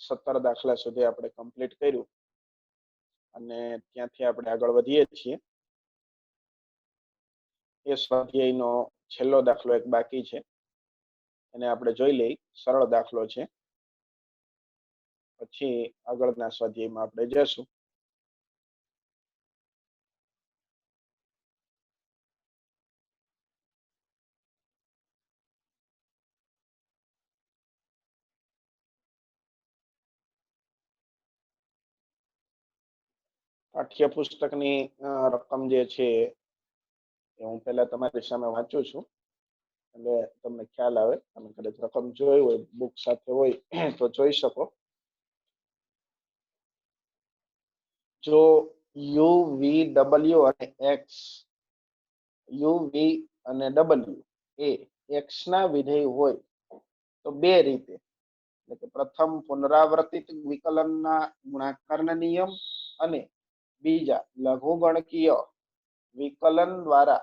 17 દાખલા સુધી આપણે કમ્પ્લીટ કર્યું અને ત્યાંથી આપણે આગળ વધીએ છીએ. એ સ્વાધ્યાયનો છેલ્લો દાખલો એક બાકી છે, એને આપણે જોઈ લઈ. સરળ દાખલો છે, પછી આગળના સ્વાધ્યાયમાં આપણે જઈશું. પાઠ્યપુસ્તકની રકમ જે છે એ હું પહેલા તમારી સામે વાંચું છું, એટલે તમને ખ્યાલ આવે. તમે કદાચ રકમ જોઈ હોય, બુક સાથે હોય તો જોઈ શકો. જો યુ વી ડબલ્યુ અને એક્સ, યુ વી અને ડબલ્યુ એ એક્સ ના વિધેય હોય તો બે રીતે, એટલે કે પ્રથમ પુનરાવર્તિત વિકલનના ગુણાકારના નિયમ અને બીજા લઘુગણકીય વિકલન દ્વારા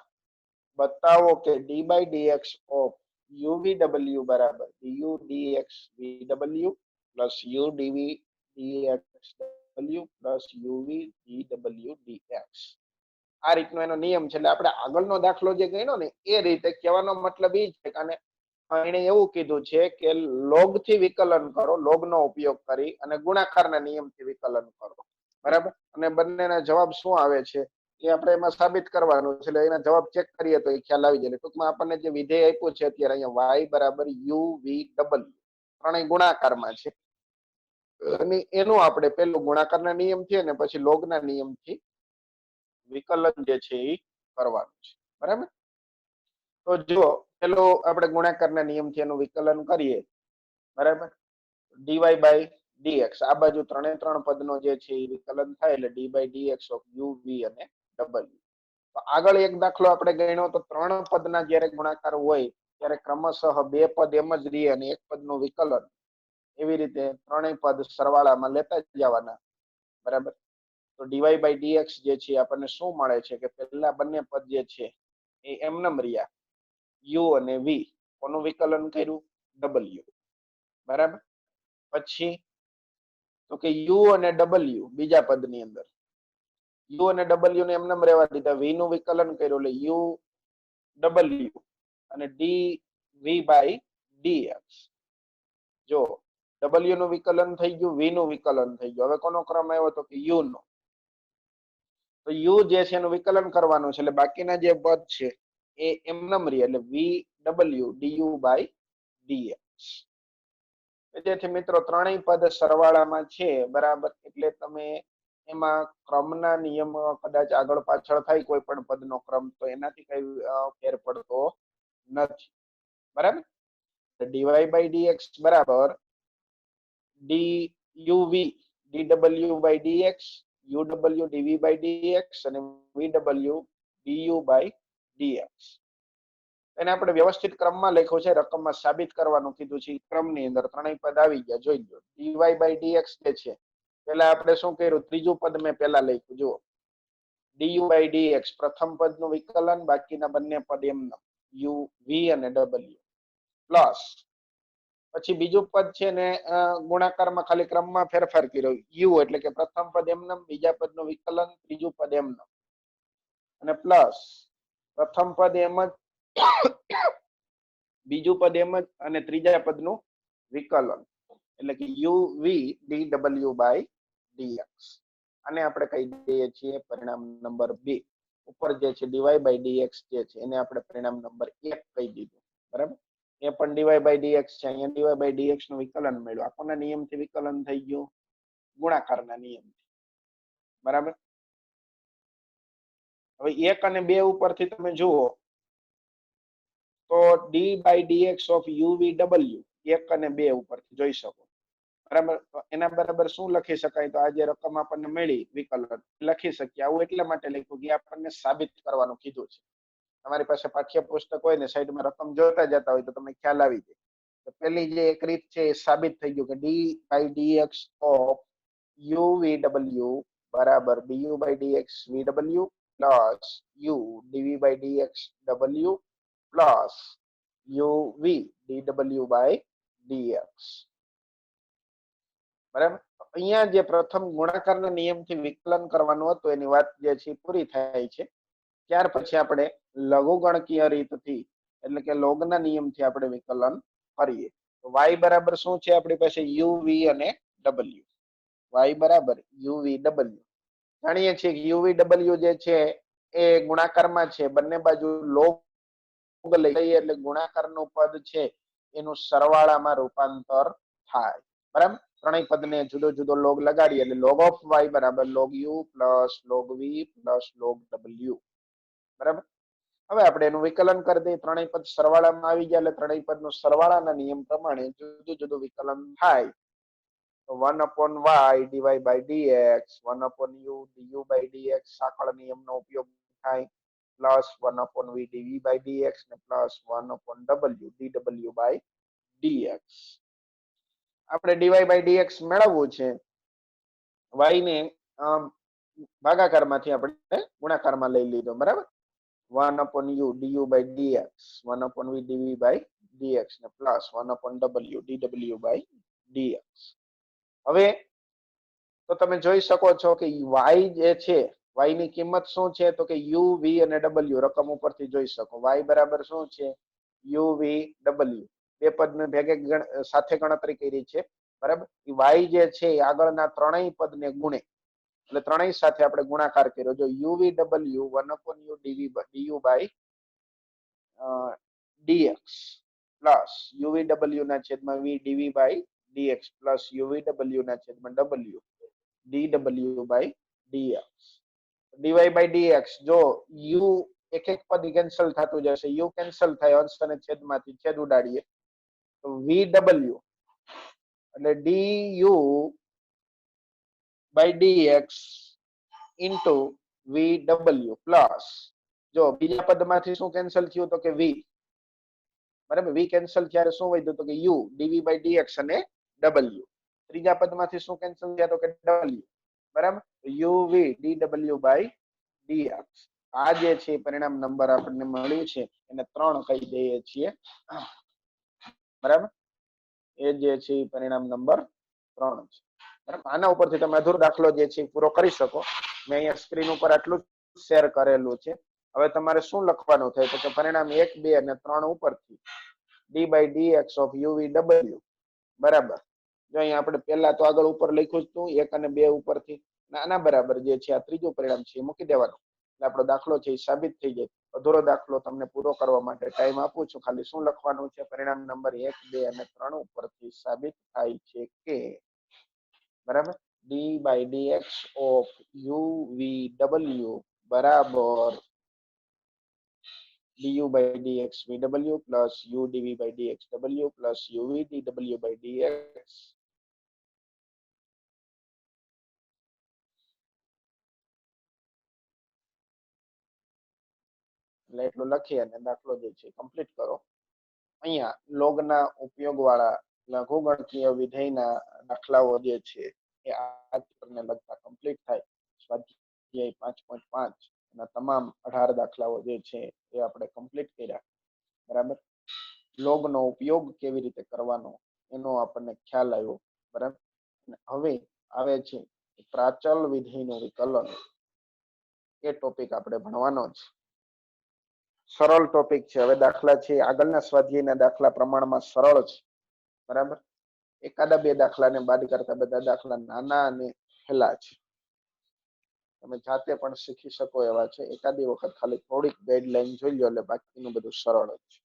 बताओ कि D by D x of you V W बराबर U D x V W plus U D we D x W plus you we D W D x. આ રીતનો એનો નિયમ છે. એટલે આપણે આગળનો દાખલો જે ગણ્યો ને એ રીતે કહેવાનો મતલબ એ છે કે એને એવું કીધું છે કે લોગ થી વિકલન કરો, લોગ નો ઉપયોગ કરી, અને ગુણાકારના નિયમથી વિકલન કરો. બરાબર. અને બંનેના જવાબ શું આવે છે એ આપણે એમાં સાબિત કરવાનું છે. એટલે એના જવાબ ચેક કરીએ તો એ ખ્યાલ આવી જાય. ટૂંકમાં આપણને જે વિધેય આપ્યું છે અત્યારે અહીંયા વાય બરાબર યુ વી ડબલ્યુ, ત્રણેય ગુણાકારમાં છે, અને એનું આપણે પેલું ગુણાકારના નિયમથી અને પછી લોગના નિયમથી વિકલન જે છે એ કરવાનું છે. બરાબર. તો જો પેલો આપણે ગુણાકારના નિયમથી એનું વિકલન કરીએ, બરાબર, ડીવાય બાય dx, આ બાજુ ત્રણે ત્રણ પદનો જે છે એ વિકલન થાય એટલે d by dx of u v અને ડબલ્યુ. તો આગળ એક દાખલો આપણે ગણ્યો તો ત્રણ પદના જ્યારે ગુણાકાર હોય ત્યારે ક્રમશઃ બે પદ એમ જ રહે અને એક પદનું વિકલન, એવી રીતે ત્રણેય પદ સરવાળામાં લેતા જવાના. બરાબર. તો ડીવાય બાય ડીએક્સ જે છે આપણને શું મળે છે કે પહેલા બંને પદ જે છે એ એમનેમ રહ્યા, યુ અને વી. કોનું વિકલન કર્યું? ડબલ્યુ. બરાબર. પછી તો કે યુ અને ડબલ્યુ બીજા પદની અંદર, યુ અને ડબલ્યુ ને એમનેમ રહેવા દીધા, વી નું વિકલન કર્યું એટલે યુ ડબલ્યુ અને ડી વી બાય ડીએક્સ. જો ડબલ્યુ નું વિકલન થઈ ગયું, વી નું વિકલન થઈ ગયું. હવે કોનો ક્રમ આવ્યો તો કે યુ નો. તો યુ જે છે એનું વિકલન કરવાનું છે એટલે બાકીના જે પદ છે એ એમનેમ રહે એટલે વી ડબલ્યુ ડીયુ બાય ડીએક્સ. જેથી મિત્રો ત્રણેય પદ સરવાળામાં છે. બરાબર. એટલે તમે એમાં ક્રમના નિયમ કદાચ આગળ પાછળ થાય કોઈ પણ પદનો ક્રમ તો એનાથી કઈ ફેર પડતો નથી. બરાબર. ડીવાય બાય ડીએક્સ બરાબર ડી યુ વી ડી ડબલ્યુ બાય ડીએક્સ, યુ ડબલ્યુ ડીવી બાય ડીએક્સ અને વી ડબલ્યુ ડીયુ બાય ડીએક્સ. એને આપણે વ્યવસ્થિત ક્રમમાં લખ્યું છે, રકમમાં સાબિત કરવાનું કીધું છે. ક્રમની અંદર ત્રણેય પદ આવી ગયા. જોઈ લો ડીવાય બાય ડીએક્સ જે છે પેલા આપણે શું કર્યું, ત્રીજું પદ મેં પેલા લખ્યું. જુઓ ડીયુ બાય ડીએક્સ પ્રથમ પદનું વિકલન, બાકીના બંને પદ એમના યુ વી અને ડબલ્યુ, પ્લસ પછી બીજું પદ છે ને ગુણાકારમાં ખાલી ક્રમમાં ફેરફાર કર્યો, યુ એટલે કે પ્રથમ પદ એમનેમ, બીજા પદનું વિકલન, ત્રીજું પદ એમનેમ, અને પ્લસ પ્રથમ પદ એમ જ, બીજું પદ એમ જ અને ત્રીજા પદનું વિકલન એટલે કે યુ વી ડી ડબલ્યુ બાય ડીએક્સ. આને આપણે કહી દઈએ છીએ પરિણામ નંબર 2. ઉપર જે છે ડીવાય બાય ડીએક્સ જે છે એને આપણે પરિણામ નંબર 1 કહી દીધું. બરાબર. એ પણ ડીવાય બાય ડીએક્સ છે. અહીંયા ડીવાય બાય ડીએક્સ નું વિકલન મળ્યું. આ કોના નિયમથી વિકલન થઈ ગયું? ગુણાકારના નિયમથી. બરાબર. હવે 1 અને 2 ઉપરથી તમે જુઓ તો d by dx of u v ડબલ્યુ 1 અને 2 ઉપરથી જોઈ શકો. બરાબર. તો એના બરાબર શું લખી શકાય? તો આ જે રકમ આપણને મળી વિકલન લખી શકીએ. આવું એટલા માટે લખ્યું કે આપણને સાબિત કરવાનું કીધું છે. તમારી પાસે પાઠ્યપુસ્તક હોય ને સાઈડમાં રકમ જોતા જતા હોય તો તમને ખ્યાલ આવી જાય. તો પેલી જે એક રીત છે એ સાબિત થઈ ગયું કે D by dx of u v W બરાબર D U by dx V W plus you ડીવી by dx W plus you v d ડબલ્યુ બાય ડીએક્સ. બરાબર. અહીંયા જે પ્રથમ ગુણાકારના નિયમથી વિકલન કરવાનું હતું એની વાત જે છે પૂરી થાય છે. ત્યાર પછી આપણે લઘુગણકીય રીતથી એટલે કે લોગના નિયમથી આપણે વિકલન કરીએ. તો y બરાબર શું છે આપણી પાસે uv અને w. y બરાબર uv w. જાણીએ છીએ કે uv w જે છે એ ગુણાકારમાં છે, બંને બાજુ લોગ લઈએ એટલે ગુણાકારનું પદ છે એનું સરવાળામાં રૂપાંતર થાય. બરાબર. ત્રણેય પદને જુદો જુદો લોગ લગાડીએ એટલે log of y બરાબર log u plus log v plus log w. બરાબર. હવે આપણે એનું વિકલન કરી દઈએ. ત્રણેય પદ સરવાળામાં આવી ગયા એટલે ત્રણેય પદનું સરવાળાના નિયમ પ્રમાણે જુદું જુદું વિકલન થાય. તો 1/y dy by dx, 1/u du by dx સાંકળ નિયમનો ઉપયોગ થાય, plus 1/v dv by dx ને plus 1/w dw by dx. આપણે dy by dx મેળવવું છે. y ને ભાગાકારમાંથી આપણે ગુણાકારમાં લઈ લીધો. બરાબર. 1/u du by dx, 1/v dv by dx ને plus 1/w dw by dx. હવે તો તમે જોઈ શકો છો કે y જે છે, y ની કિંમત શું છે તો કે u v અને w રકમ ઉપરથી જોઈ શકો. y બરાબર શું છે u v w. બે પદને ભેગે સાથે ગણતરી કરી છે. બરાબર. y જે છે આગળના ત્રણેય પદને ગુણે એટલે ત્રણેય સાથે આપણે ગુણાકાર કર્યો. જો u v w 1/u du by dx plus u v w ના છેદમાં v dv by dx plus u v w ના છેદમાં w dw by dx. dy by dx જો u એક એક પદ કેન્સલ થતું જશે, u કેન્સલ થાય, અંશ અને છેદમાંથી છેદ ઉડાડીએ તો vw એટલે du by dx into vw plus જો બીજા પદમાંથી શું કેન્સલ થયું તો કે v. બરાબર. v કેન્સલ ત્યારે શું વધ્યું તો કે u dv by dx અને w. ત્રીજા પદમાંથી શું કેન્સલ થયા તો કે w. બરાબર. uv dw by dx. આ જે છે પરિણામ નંબર આપણને મળ્યું છે એને 3 કહી દઈએ છીએ. બરાબર. એ જે છે પરિણામ નંબર 3 છે. બરાબર. આના ઉપરથી તમે અધૂરો દાખલો જે છે પૂરો કરી શકો. મેં અહીંયા સ્ક્રીન ઉપર આટલું શેર કરેલું છે. હવે તમારે શું લખવાનું થાય તો કે પરિણામ 1 2 અને 3 ઉપરથી d by dx of uv w બરાબર. જો અહીંયા આપણે પહેલા તો આગળ ઉપર લખ્યું હતું 1 અને 2 ઉપરથી આના બરાબર જે છે આ ત્રીજું પરિણામ છે એ મૂકી દેવાનું એટલે આપણો દાખલો છે એ સાબિત થઈ જાય. અધૂરો દાખલો તમને પૂરો કરવા માટે ટાઈમ આપું છું. ખાલી શું લખવાનું છે પરિણામ નંબર 1 2 અને 3 ઉપરથી સાબિત થાય છે કે બરાબર d by dx of uv w બરાબર du by dx vw plus u dv by dx w plus uv dw by dx એટલે એટલું લખી અને દાખલો જે છે કમ્પ્લીટ કરો. અહીંયા લોગના ઉપયોગ વાળા લઘુગણકીય વિધેયના દાખલાઓ જે છે એ આ ચેપ્ટરને લગતા કમ્પ્લીટ થાય. સ્વાધ્યાય 5.5 ના તમામ 18 દાખલાઓ જે છે એ આપણે કમ્પ્લીટ કર્યા. બરાબર. લોગનો ઉપયોગ કેવી રીતે કરવાનો એનો આપણને ખ્યાલ આવ્યો. બરાબર. હવે આવે છે પ્રાચલ વિધેયનું વિકલન. એ ટોપિક આપણે ભણવાનો છે. સરળ ટોપિક છે. હવે દાખલા છે આગળના સ્વાધ્યાયના દાખલા પ્રમાણમાં સરળ છે. બરાબર. એકાદા બે દાખલાને બાદ કરતા બધા દાખલા નાના અને સહેલા છે. તમે જાતે પણ શીખી શકો એવા છે. એકાદી વખત ખાલી થોડીક ગાઈડલાઈન જોઈ લો એટલે બાકીનું બધું સરળ જ છે.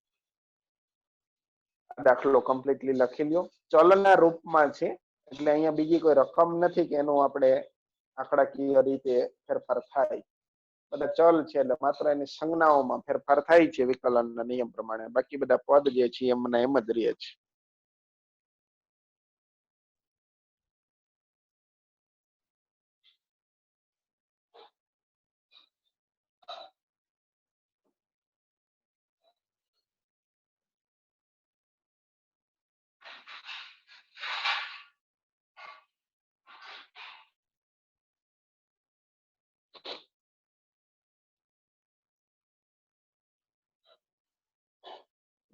દાખલો કમ્પ્લીટલી લખી લ્યો. ચલના રૂપમાં છે એટલે અહીંયા બીજી કોઈ રકમ નથી કે એનું આપણે આંકડાકીય રીતે ફેરફાર થાય. બધા ચલ છે એટલે માત્ર એની સંજ્ઞાઓમાં ફેરફાર થાય છે વિકલનના નિયમ પ્રમાણે. બાકી બધા પદ જે છે એમના એમ જ રહે છે.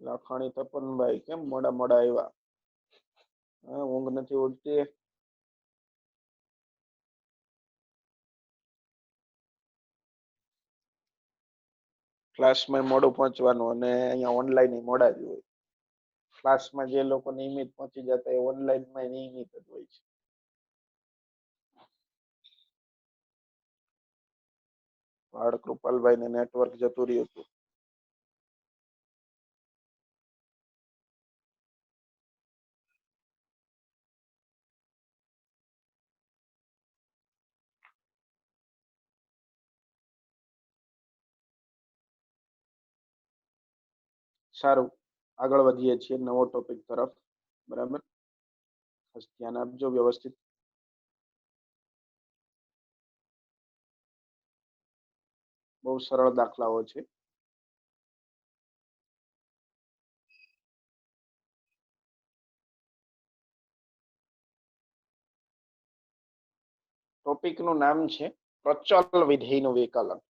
લાખાણી તપનભાઈ કેમ મોડા મોડા આવ્યા? ઊંઘ નથી ઉડતી? ક્લાસમાં મોડું પહોંચવાનું અને અહીંયા ઓનલાઈન મોડા જ હોય. ક્લાસમાં જે લોકો નિયમિત પહોંચી જતા એ ઓનલાઈનમાં નિયમિત જ હોય છે. વાળ કૃપાલભાઈ ને નેટવર્ક જતું રહ્યું હતું. સારું, આગળ વધીએ છીએ નવો ટોપિક તરફ. બરાબર, ધ્યાન આપજો વ્યવસ્થિત. બહુ સરળ દાખલાઓ છે. ટોપિક નું નામ છે પ્રચલ વિધેયનું વિકલન.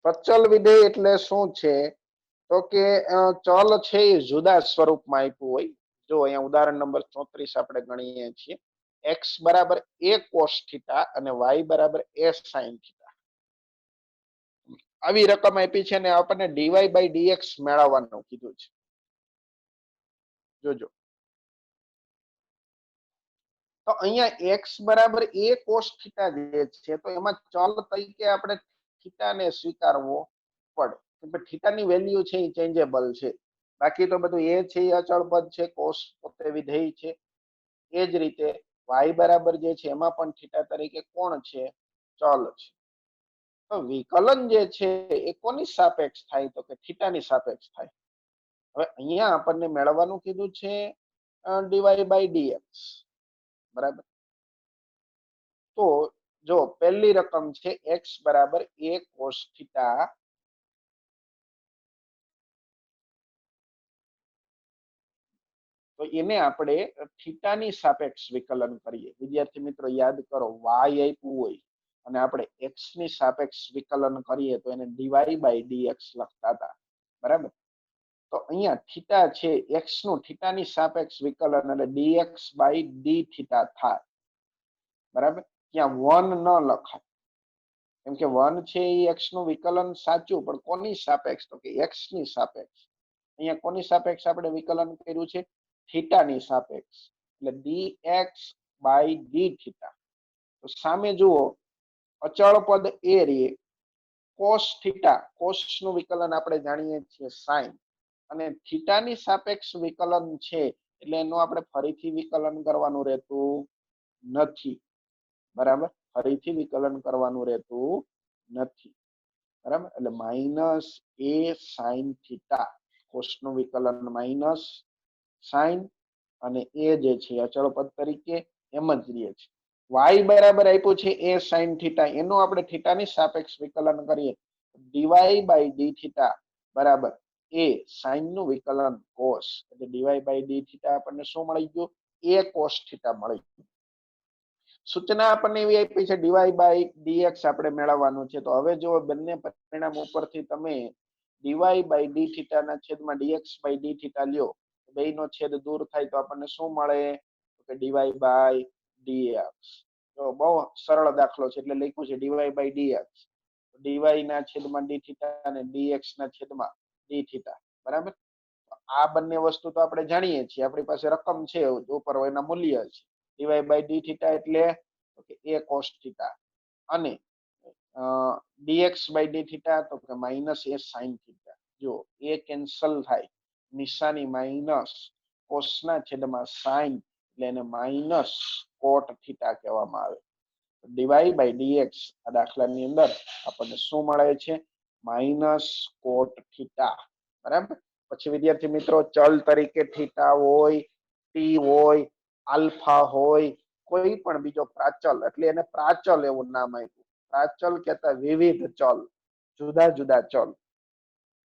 પ્રચલ વિધેય એટલે શું છે? તો કે ચલ છે એ જુદા સ્વરૂપમાં આપ્યું હોય. જો અહીંયા ઉદાહરણ નંબર 34 આપણે ગણીએ છીએ. x બરાબર a cos થીટા અને y બરાબર a sin થીટા. આવી રકમ આપી છે ને આપણને dy by dx મેળવવાનું કીધું છે. જોજો, તો અહીંયા x બરાબર a cos થીટા જે છે તો એમાં ચલ તરીકે આપણે થીટાને સ્વીકારવો પડે. થીટાની વેલ્યુ છે એ ચેન્જેબલ છે. બાકી તો બધું એ છે એ અચળ પદ છે, કોસ પોતે વિધેય છે. એ જ રીતે y બરાબર જે છે એમાં પણ થીટા તરીકે કોણ છે? ચલ છે. તો વિકલન જે છે એ કોની સાપેક્ષ થાય? તો કે થીટાની સાપેક્ષ થાય. હવે અહીંયા આપણને મેળવવાનું કીધું છે dy by dx. બરાબર, તો જો પહેલી રકમ છે x બરાબર a cos થીટા, તો એને આપણે થીટાની સાપેક્ષ વિકલન કરીએ. વિદ્યાર્થી મિત્રો યાદ કરો, y આપ્યું હોય અને આપણે x ની સાપેક્ષ વિકલન કરીએ તો એને dy by dx લખતા હતા. બરાબર, તો અહીંયા થીટા છે, x નું થીટાની સાપેક્ષ વિકલન એટલે dx by d થીટા થાય. બરાબર, ત્યાં 1 ન લખાય કેમ કે 1 છે એ x નું વિકલન સાચું, પણ કોની સાપેક્ષ? તો કે x ની સાપેક્ષ. અહીંયા કોની સાપેક્ષ આપણે વિકલન કર્યું છે? થીટાની સાપેક્ષ, એટલે dx by d થીટા. તો સામે જુઓ, અચળ પદ એ રે cos થીટા, cos નું વિકલન આપણે જાણીએ છીએ sin, અને થીટાની સાપેક્ષ વિકલન છે એટલે એનું આપણે ફરીથી વિકલન કરવાનું રહેતું નથી. બરાબર, ફરીથી વિકલન કરવાનું રહેતું નથી. બરાબર, એટલે minus a sin theta, cos નું વિકલન માઇનસ sin, અને એ જે છે અચળ પદ તરીકે એમ જ રહે છે. y બરાબર આપ્યું છે a sin થીટા, એનું આપણે થીટાની સાપેક્ષ વિકલન કરીએ dy by d થીટા બરાબર a sin નું વિકલન cos, એટલે dy by d થીટા આપણને શું મળી ગયું? a cos થીટા મળી ગયું. સૂચના આપણને એવી આપી છે dy by dx આપણે મેળવવાનું છે. તો હવે જો બંને પરિણામ ઉપરથી તમે dy by d થીટા ના છેદમાં dx by d થીટા લ્યો, બેયનો છેદ દૂર થાય તો આપણને શું મળે? તો કે dy by dx. તો બહુ સરળ દાખલો છે એટલે લખ્યું છે dy by dx. dy ના છેદમાં d થીટા અને dx ના છેદમાં d થીટા. બરાબર, આ બંને વસ્તુ તો આપણે જાણીએ છીએ, આપણી પાસે રકમ છે ઉપર એના મૂલ્ય છે. dy by d થીટા એટલે a cos થીટા અને dx by d થીટા તો કે માઇનસ a sin થીટા. જો એ કેન્સલ થાય, નિશાની માઇનસ, કોસ ના છેદમાં sin, એટલે એને માઇનસ કોટ થીટા કહેવામાં આવે. dy by dx આ દાખલાની અંદર આપણને શું મળે છે? માઇનસ કોટ થીટા. બરાબર, પછી વિદ્યાર્થી મિત્રો ચલ તરીકે થીટા હોય, ટી હોય, આલ્ફા હોય, કોઈ પણ બીજો પ્રાચલ, એટલે એને પ્રાચલ એવું નામ આપ્યું. પ્રાચલ કહેતા વિવિધ ચલ, જુદા જુદા ચલ.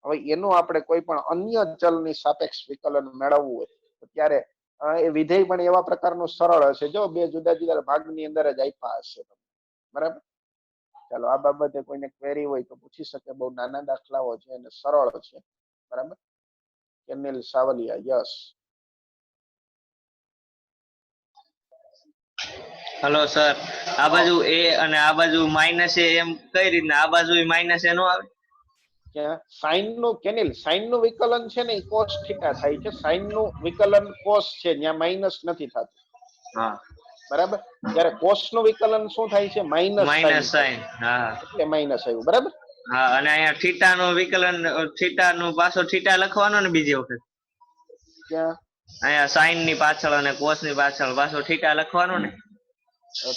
હવે એનું આપણે કોઈ પણ અન્ય ચલની સાપેક્ષ વિકલન મેળવવું હોય તો ત્યારે એ વિધેય પણ એવા પ્રકારનું સરળ હશે. જો બે જુદા જુદા ભાગની અંદર જ આપ્યા હશે. બરાબર, ચાલો આ બાબતે કોઈને ક્વેરી હોય તો પૂછી શકે. બહુ નાના દાખલાઓ છે અને સરળ છે. બરાબર, કેનિલ સાવલિયા, યસ. હેલો સર, આ બાજુ a અને આ બાજુ માઇનસ a, એમ કઈ રીતના? આ બાજુ માઇનસ a નો આવે? क्या साइन નું કેનિલ સાइन નું વિકલન છે ને cos થીટા થાય છે, સાइन નું વિકલન cos છે ત્યાં માઈનસ નથી થતું, હા બરાબર, જ્યારે cos નું વિકલન શું થાય છે માઈનસ સાइन માઇનસ થાય, સાઈન, હા એટલે માઈનસ આવ્યું, બરાબર. હા. અને અહીંયા થીટા નું વિકલન, થીટા નું પાછો થીટા લખવાનો ને બીજી વખત, ક્યાં અહીંયા સાઈન ની પાછળ અને કોસ ની પાછળ પાછો થીટા લખવાનો ને.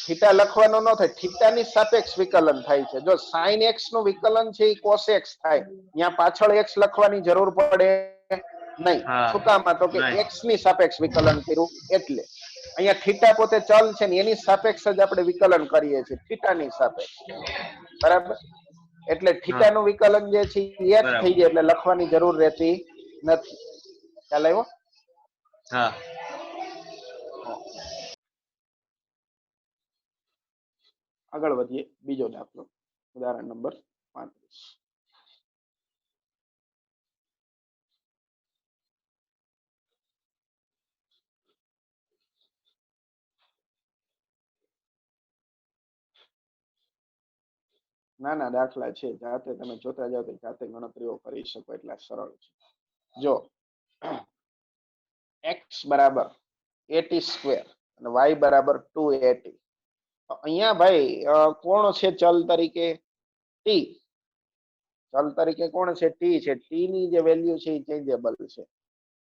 થીટા લખવાનો ન થાય, થીટાની સાપેક્ષ વિકલન થાય છે. જો સાइन x નું વિકલન છે એ cos x થાય, ત્યાં પાછળ x લખવાની જરૂર પડે નહીં. હા શું કામ? તો કે નહીં. x ની સાપેક્ષ વિકલન કર્યું એટલે. અહીંયા થીટા પોતે ચલ છે ને એની સાપેક્ષ જ આપણે વિકલન કરીએ છીએ, થીટાની સાપેક્ષ, બરાબર. એટલે હા થીટાનું વિકલન જે છે એ એક થઈ બરાબર. જાય, એટલે લખવાની જરૂર રહેતી નથી. ખ્યાલ આવ્યો? હા. આગળ વધીએ, બીજો દાખલો, ઉદાહરણ નંબર 35. નાના દાખલા છે, જાતે તમે જોતા જાઓ તો જાતે ગણતરીઓ કરી શકો એટલા સરળ છે. જો x બરાબર 80 સ્ક્વેર અને y બરાબર 280, અહીંયા ભાઈ કોણ છે ચલ તરીકે? t. ચલ તરીકે કોણ છે? t છે. t ની જે વેલ્યુ છે એ ચેન્જેબલ છે,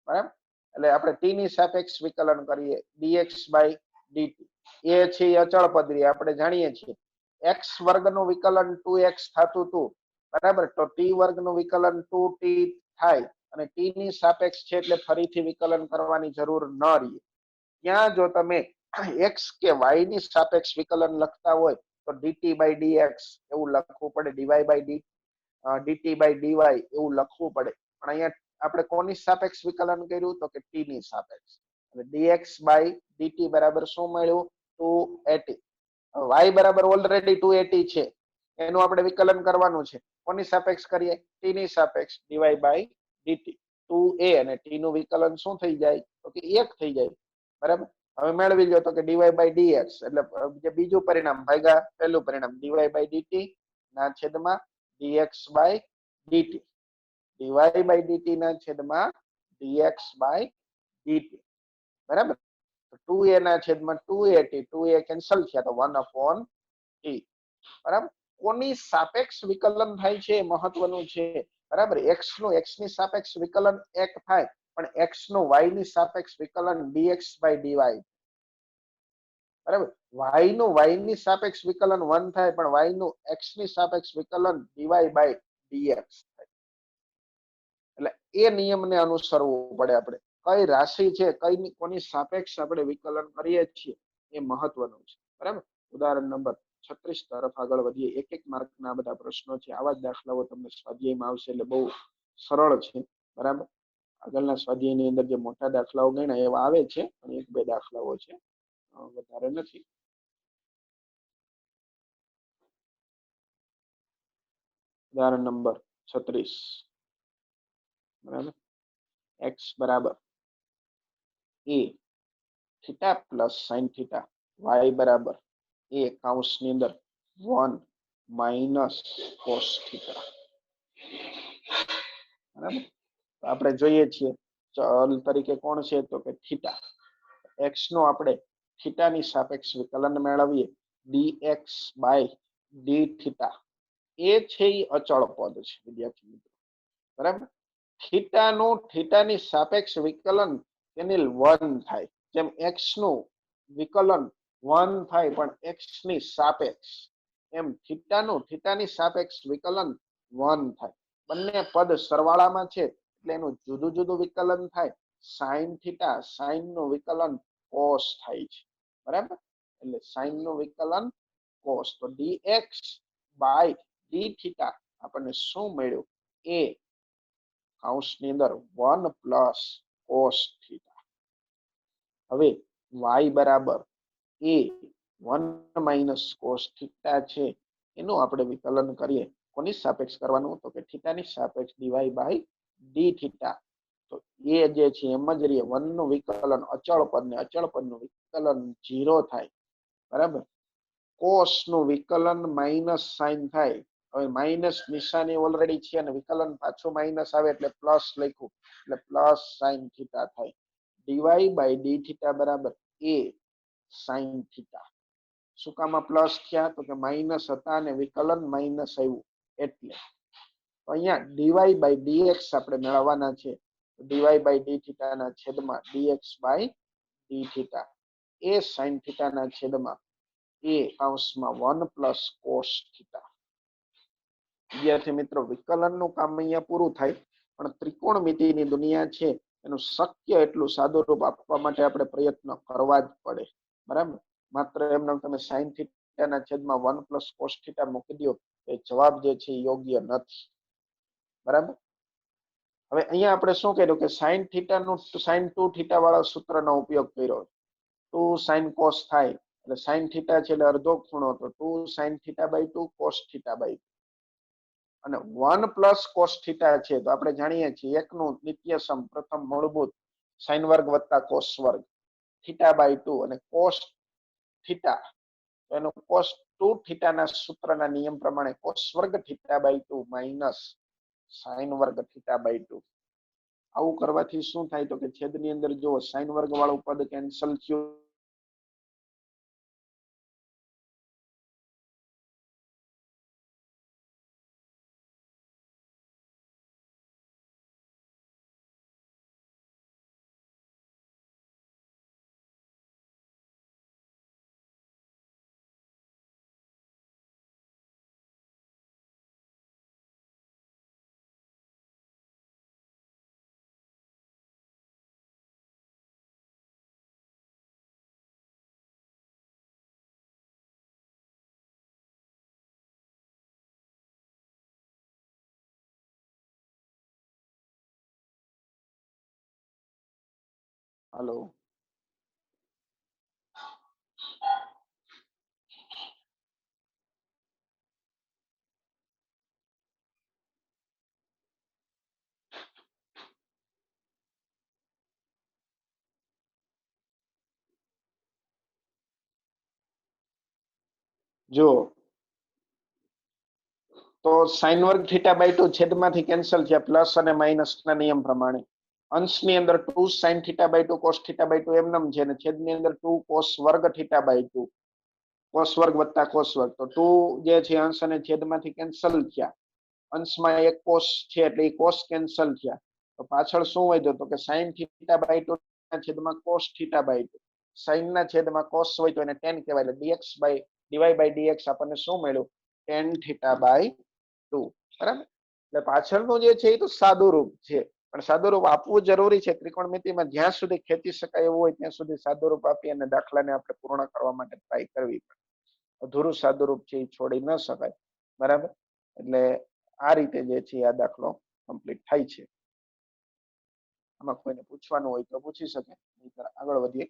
બરાબર. એટલે આપણે t ની સાપેક્ષ વિકલન કરીએ, dx બાય dt. એ છે અચળ પદ રે, આપણે જાણીએ છીએ x વર્ગનું વિકલન 2x થતું હતું, બરાબર. તો t વર્ગનું વિકલન 2t થાય, અને t ની સાપેક્ષ છે એટલે ફરીથી વિકલન કરવાની જરૂર ન રહે. ત્યાં જો તમે x કે y ની સાપેક્ષ વિકલન લખતા હોય તો dt બાય dx એવું લખવું પડે, dy by dt by dy એવું લખવું પડે. પણ અહીંયા આપણે કોની સાપેક્ષ વિકલન કર્યું? તો કે t ની સાપેક્ષ. એટલે dx બાય dt બરાબર શું મળ્યું? 280. y બરાબર ઓલરેડી 280 છે, એનું આપણે વિકલન કરવાનું છે. કોની સાપેક્ષ કરીએ? t ની સાપેક્ષ, dy બાય dt. 2a અને t નું વિકલન શું થઈ જાય? તો કે 1 થઈ જાય, બરાબર. હવે મેળવી લો તો કે dy બાય dx, એટલે જે બીજું પરિણામ ભાગ્યા પહેલું પરિણામ, dy બાય dt ના છેદમાં dx by dt, dy by dt ના છેદમાં dx બાય dt, બરાબર. 2a ના છેદમાં 280, 2a કેન્સલ થયા તો 1/t, બરાબર. કોની સાપેક્ષ વિકલન થાય છે એ મહત્વનું છે, બરાબર. x નું x ની સાપેક્ષ વિકલન 1 થાય, પણ x નું y ની સાપેક્ષ વિકલન dx બાય dy, બરાબર. y નું y ની સાપેક્ષ વિકલન 1 થાય, પણ y નું x ની સાપેક્ષ વિકલન dy બાય dx થાય. એટલે એ નિયમને અનુસરવું પડે. આપણે કઈ રાશિ છે, કઈ કોની સાપેક્ષ આપણે વિકલન કરીએ છીએ એ મહત્વનું છે, બરાબર. ઉદાહરણ નંબર 36 તરફ આગળ વધીએ. એક એક માર્કના બધા પ્રશ્નો છે, આવા જ દાખલાઓ તમને સ્વાધ્યાયમાં આવશે, એટલે બહુ સરળ છે, બરાબર. આગળના સ્વાધ્યાયની અંદર જે મોટા દાખલાઓ ગણ્યા એવા આવે છે, અને એક બે દાખલાઓ છે, વધારે નથી. ઉદાહરણ નંબર 36, બરાબર. x બરાબર a theta plus sine theta, y બરાબર a કૌંસની અંદર 1 માઇનસ કોસ થીટા, બરાબર. આપણે જોઈએ છીએ ચલ તરીકે કોણ છે? તો કે થીટા. x નો આપણે થીટાની સાપેક્ષ વિકલન મેળવીએ, dx બાય d થીટા. એ છે એ અચળ પદ છે, વિદ્યાર્થી મિત્રો, બરાબર. થીટાનું થીટાની સાપેક્ષ વિકલન કેનિલ 1 થાય, જેમ x નું વિકલન 1 થાય પણ x ની સાપેક્ષ, એમ થીટાનું થીટાની સાપેક્ષ વિકલન 1 થાય. બંને પદ સરવાળામાં છે એટલે એનું જુદું જુદું વિકલન થાય. સાઇન થીટા, સાઇન નું વિકલન કોસ થાય છે, બરાબર. એટલે સાઇન નું વિકલન કોસ, તો dx બાય d થીટા આપણને શું મળ્યું? a કૌંસની અંદર 1 પ્લસ કોસ થીટા. હવે y બરાબર a 1 માઇનસ કોસ થીટા છે, એનું આપણે વિકલન કરીએ. કોની સાપેક્ષ કરવાનું? તો કે થીટાની સાપેક્ષ, dy બાય d થીટા. તો એ જે છે એમ જ રહીએ, 1 નું વિકલન અચળ પદ ને અચળ પદનું વિકલન 0 થાય, બરાબર. કોસ નું વિકલન માઇનસ સાઇન થાય, હવે માઇનસ નિશાની ઓલરેડી છે અને વિકલન પાછું માઇનસ આવે એટલે પ્લસ લખ્યું એટલે પ્લસ સાઇન થીટા થાય. ડીવાય બાય ડી થીટા બરાબર એ સાઇન થીટા. શું કામમાં પ્લસ થયા તો કે માઇનસ હતા અને વિકલન માઇનસ આવ્યું એટલે. તો અહીંયા ડીવાય બાય ડીએક્સ આપણે મેળવવાના છે. ડીવાય બાય ડી થીટા ના છેદમાં ડીએક્સ બાય ડી થીટા એ સાઇન થીટા ના છેદમાં એ કૌંસમાં 1 પ્લસ કોસ થીટા. વિદ્યાર્થી મિત્રો વિકલનનું કામ અહીંયા પૂરું થાય પણ ત્રિકોણમિતિની દુનિયા છે એનું શક્ય એટલું સાદું રૂપ આપવા માટે આપણે પ્રયત્ન કરવા જ પડે. બરાબર, માત્ર એમને તમે સાઇન થીટાના છેદમાં 1 પ્લસ કોસ થીટા મૂકી દો એ જવાબ જે છે યોગ્ય નથી. બરાબર, હવે અહીંયા આપણે શું કર્યું કે સાઇન થીટાનું સાઇન 2 થીટા વાળા સૂત્રનો ઉપયોગ કર્યો. 2 સાઇન કોસ થાય એટલે સાઇન થીટા છે એટલે અડધો ખૂણો તો 2 sine theta by 2 cos theta by 2 અને 1 પ્લસ કોસ થીટા છે તો આપણે જાણીએ છીએ એકનું નિત્યસમ પ્રથમ મૂળભૂત સાઇન વર્ગ વત્તા કોસ વર્ગ થીટા બાય 2 અને કોસ થીટા એનો કોસ 2 થીટાના સૂત્રના નિયમ પ્રમાણે કોસ વર્ગ થીટા બાય 2 માઇનસ સાઇન વર્ગ થીટા બાય 2. આવું કરવાથી શું થાય તો કે છેદની અંદર જો સાઇન વર્ગ વાળું પદ કેન્સલ થયું હાલો જો તો સાઇન વર્ગ થીટા બાય 2 છેદમાંથી કેન્સલ થયા પ્લસ અને માઇનસ ના નિયમ પ્રમાણે. અંશની અંદર 2 sine theta by 2 cos theta by 2 એમનેમ છે અને છેદની અંદર 2 કોસ વર્ગ થીટા બાય 2 કોસ વર્ગ વત્તા કોસ વર્ગ તો 2 જે છે અંશ અને છેદમાંથી કેન્સલ થયા. અંશમાં એક કોસ છે એટલે એ કોસ કેન્સલ થયા તો પાછળ શું વધ્યું તો કે સાઇન થીટા બાય 2 ના છેદમાં કોસ થીટા બાય 2 સાઇન ના છેદમાં કોસ હોય તો એને tan કહેવાય એટલે dx by dy by dx આપણને શું મળ્યું tan થીટા બાય 2. બરાબર, એટલે પાછળનું જે છે એ તો સાદું રૂપ છે પણ સાદું રૂપ આપવું જરૂરી છે. ત્રિકોણમિતિમાં જ્યાં સુધી ખેંચી શકાય એવું હોય ત્યાં સુધી સાદું રૂપ આપી અને દાખલાને આપણે પૂર્ણ કરવા માટે ટ્રાય કરવી પડે. અધૂરું સાદું રૂપ છે એ છોડી ન શકાય. બરાબર, એટલે આ રીતે જે છે આ દાખલો કમ્પ્લીટ થાય છે. આમાં કોઈને પૂછવાનું હોય તો પૂછી શકે, નહીંતર આગળ વધીએ.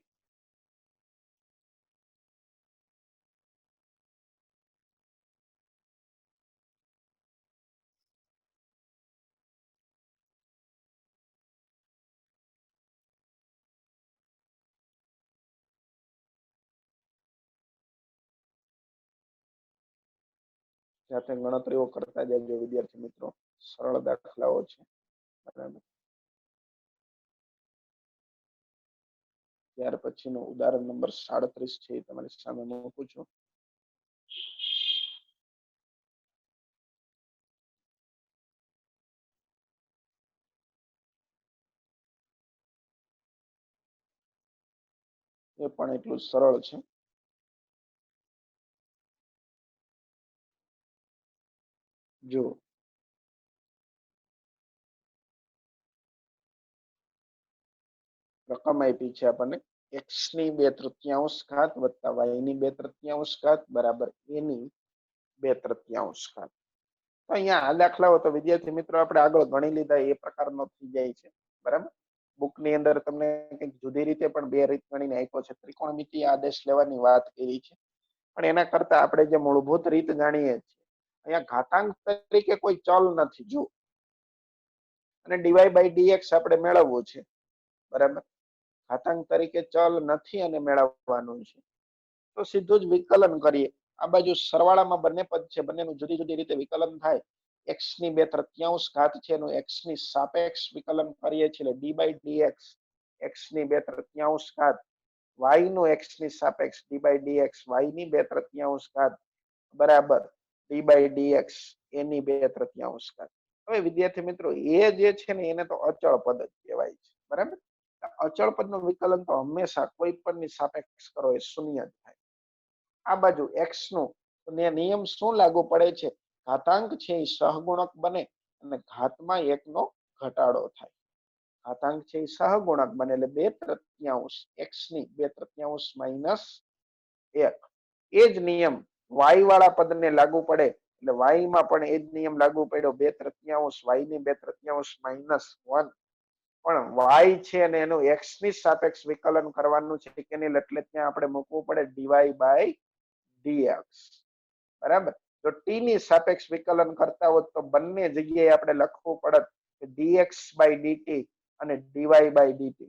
જાતે ગણતરીઓ કરતા જજો વિદ્યાર્થી મિત્રો, સરળ દાખલાઓ છે. બરાબર, ત્યાર પછીનું ઉદાહરણ નંબર 37 છે એ તમારી સામે મૂકું છું. એ પણ એટલું સરળ છે. જો રકમ આપી છે આપણને x ની 2/3 ઘાત વત્તા y ની 2/3 ઘાત બરાબર a ની 2/3 ઘાત. અહીંયા આ દાખલાઓ તો વિદ્યાર્થી મિત્રો આપણે આગળ ગણી લીધા એ પ્રકારનો થઈ જાય છે. બરાબર, બુકની અંદર તમને કંઈક જુદી રીતે પણ બે રીત ગણીને આપ્યો છે. ત્રિકોણમિતિ આદેશ લેવાની વાત કરી છે પણ એના કરતા આપણે જે મૂળભૂત રીત જાણીએ છીએ અહીંયા ઘાતાંક તરીકે કોઈ ચલ નથી જો અને dy બાય dx આપણે મેળવવું છે. બરાબર, ઘાતાંક તરીકે ચલ નથી અને મેળવવાનું છે તો સીધું જ વિકલન કરીએ આ બાજુ સરવાળામાં બંને પદ છે, બંનેનું જુદી જુદી રીતે વિકલન થાય. x ની 2/3 ઘાત છે એનું x ની સાપેક્ષ વિકલન કરીએ છીએ એટલે d બાય dx x ની 2/3 ઘાત y નું x ની સાપેક્ષ d બાય dx y ની 2/3 ઘાત બરાબર d બાય dx a ની 2/3 ઘાત. હવે વિદ્યાર્થી મિત્રો એ જે છે ને એને તો અચળ પદ જ કહેવાય છે, બરાબર. અચળ પદનું વિકલન તો હંમેશા કોઈ પદની સાપેક્ષ કરો એ શૂન્ય જ થાય. આ બાજુ x નું નિયમ શું લાગુ પડે છે? ઘાતાંક છે એ સહગુણક બને અને ઘાતમાં 1 નો ઘટાડો થાય. ઘાતાંક છે એ સહગુણક બને એટલે 2/3 x ની 2/3 માઇનસ 1. એ જ નિયમ y વાળા પદને લાગુ પડે એટલે y માં પણ એ જ નિયમ લાગુ પડ્યો 2/3 y ની 2/3 માઇનસ 1. પણ y છે અને એનું x ની સાપેક્ષ વિકલન કરવાનું છે એટલે ત્યાં આપણે મૂકવું પડે dy બાય dx, બરાબર. જો t ની સાપેક્ષ વિકલન કરતા હોત તો બંને જગ્યાએ આપણે લખવું પડત dx બાય dt અને dy બાય dt.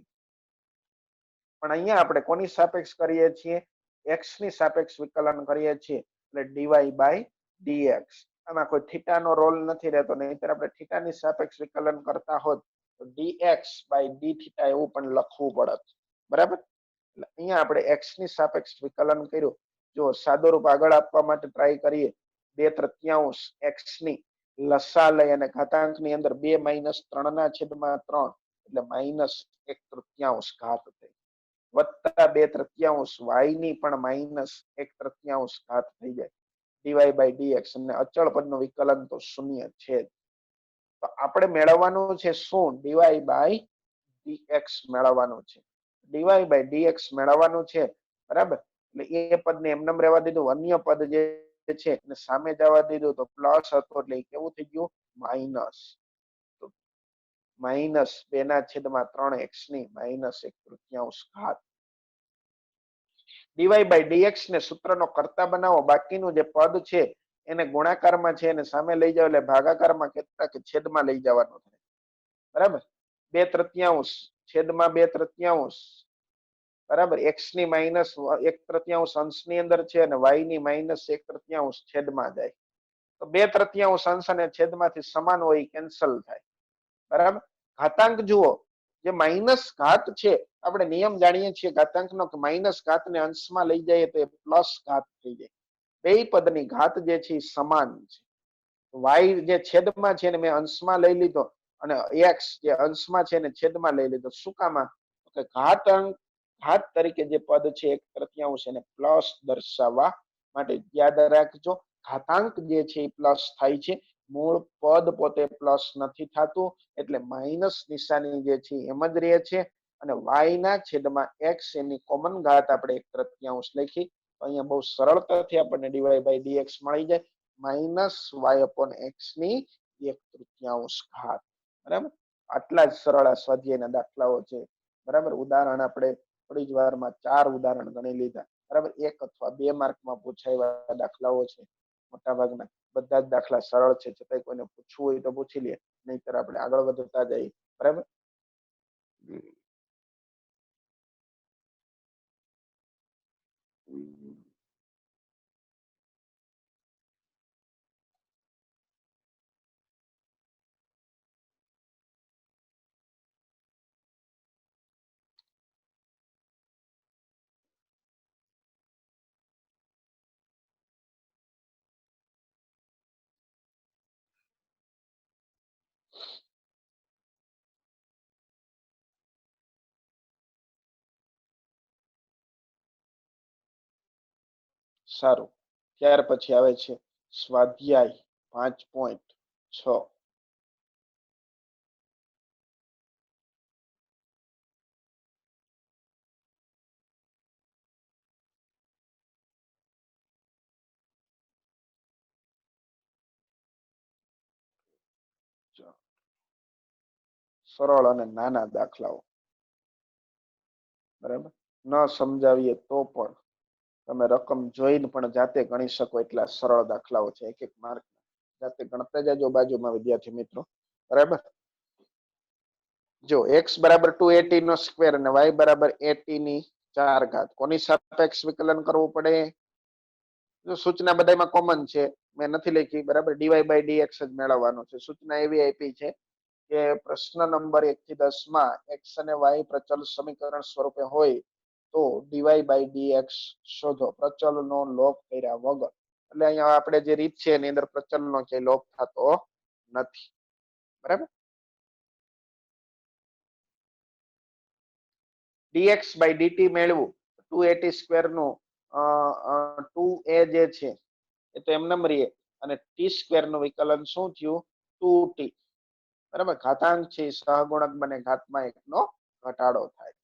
પણ અહીંયા આપણે કોની સાપેક્ષ કરીએ છીએ? x ની સાપેક્ષ વિકલન કરીએ છીએ એટલે dy બાય dx. આમાં કોઈ થીટાનો રોલ નથી રહેતો, નહીંતર આપણે થીટાની સાપેક્ષ વિકલન કરતા હોત તો dx બાય d થીટા એવું પણ લખવું પડત, બરાબર. એટલે અહીંયા આપણે x ની સાપેક્ષ વિકલન કર્યું. જો સાદો રૂપ આગળ આપવા માટે ટ્રાય કરીએ 2/3 x ની લસા લઈ અને ઘાતાંકની અંદર 2 માઇનસ 3/3 એટલે માઇનસ 1/3 ઘાત થઈ વત્તા 2/3 y ની પણ માઇનસ 1/3 ઘાત થઈ જાય dy બાય dx અને અચળ પદનું વિકલન તો શૂન્ય છે. તો આપણે મેળવવાનું છે શું? dy બાય dx મેળવવાનું છે. dy બાય dx મેળવવાનું છે, બરાબર. એટલે એ પદને એમનેમ રહેવા દીધું, અન્ય પદ જે છે એને સામે જવા દીધું તો પ્લસ હતો એટલે કેવું થઈ ગયું? માઇનસ. તો માઇનસ 2/3 x ની માઇનસ 1/3 ઘાત. dy બાય dx ને સૂત્રનો કર્તા બનાવો, બાકીનું જે પદ છે એને ગુણાકારમાં છે એને સામે લઈ જાવ એટલે ભાગાકારમાં કેટલા કે છેદમાં લઈ જવાનું થાય, બરાબર. 2/3 છેદમાં 2/3, બરાબર. x ની માઇનસ 1/3 અંશની અંદર છે અને y ની માઇનસ 1/3 છેદમાં જાય તો 2/3 અંશ અને છેદમાંથી સમાન હોય કેન્સલ થાય, બરાબર. ઘાતાંક જુઓ, જે માઇનસ ઘાત છે આપણે નિયમ જાણીએ છીએ ઘાતાંકનો કે માઇનસ ઘાતને અંશમાં લઈ જઈએ તો એ પ્લસ ઘાત થઈ જાય. બે પદની ઘાત જે છે એ સમાન છે. y જે છેદમાં છે ને મેં અંશમાં લઈ લીધો અને x જે અંશમાં છે ને છેદમાં લઈ લીધો. શું કામ? કે ઘાતાંક ઘાત તરીકે જે પદ છે 1/3 એને પ્લસ દર્શાવવા માટે. યાદ રાખજો, ઘાતાંક જે છે એ પ્લસ થાય છે, મૂળ પદ પોતે પ્લસ નથી થતું એટલે માઇનસ નિશાની જે છે એમ જ રહે છે અને y ના છેદમાં x એની કોમન ઘાત આપણે 1/3 લખી તો અહીંયા બહુ સરળતાથી આપણને dy બાય dx મળી જાય માઇનસ y અપોન x ની 1/3 ઘાત, બરાબર. આટલા જ સરળ આ સ્વાધ્યાયના દાખલાઓ છે, બરાબર. ઉદાહરણ આપણે થોડી જ વારમાં 4 ઉદાહરણ ગણી લીધા, બરાબર. 1 અથવા 2 માર્કમાં પૂછાયેલા દાખલાઓ છે મોટા ભાગના. બધા જ દાખલા સરળ છે, છતાંય કોઈને પૂછવું હોય તો પૂછી લે, નહીતર આપણે આગળ વધતા જઈએ, બરાબર. સારું, ત્યાર પછી આવે છે સ્વાધ્યાય 5.6. સરળ અને નાના દાખલાઓ, બરાબર. ન સમજાવીએ તો પણ તમે રકમ જોઈને પણ જાતે ગણી શકો એટલા સરળ દાખલાઓ છે. 1-1 માર્ક જાતે ગણતા જજો બાજુમાં વિદ્યાર્થી મિત્રો, બરાબર. જો x બરાબર 280 નો સ્ક્વેર અને y બરાબર 80 ની 4 ઘાત, કોની સાપેક્ષ વિકલન કરવું પડે? જો સૂચના બધામાં કોમન છે, મેં નથી લખી, બરાબર. ડીવાય બાય ડીએક્સ જ મેળવવાનો છે. સૂચના એવી આપી છે કે પ્રશ્ન નંબર 1 થી 10 માં એક્સ અને વાય પ્રચલ સમીકરણ સ્વરૂપે હોય તો ડીવાય બાય ડીએક્સ શોધો પ્રચલનો લોપ કર્યા વગર. એટલે અહીંયા આપણે જે રીત છે એની અંદર પ્રચલનો ક્યાંય લોપ થતો નથી, બરાબર. dx બાય dt મેળવું 280 સ્ક્વેર નું 2a જે છે એ તો એમ નંબર રહીએ, અને t સ્ક્વેર નું વિકલન શું થયું 2t, બરાબર. ઘાતાંક છે સહગુણક બને, ઘાતમાં 1 નો ઘટાડો થાય,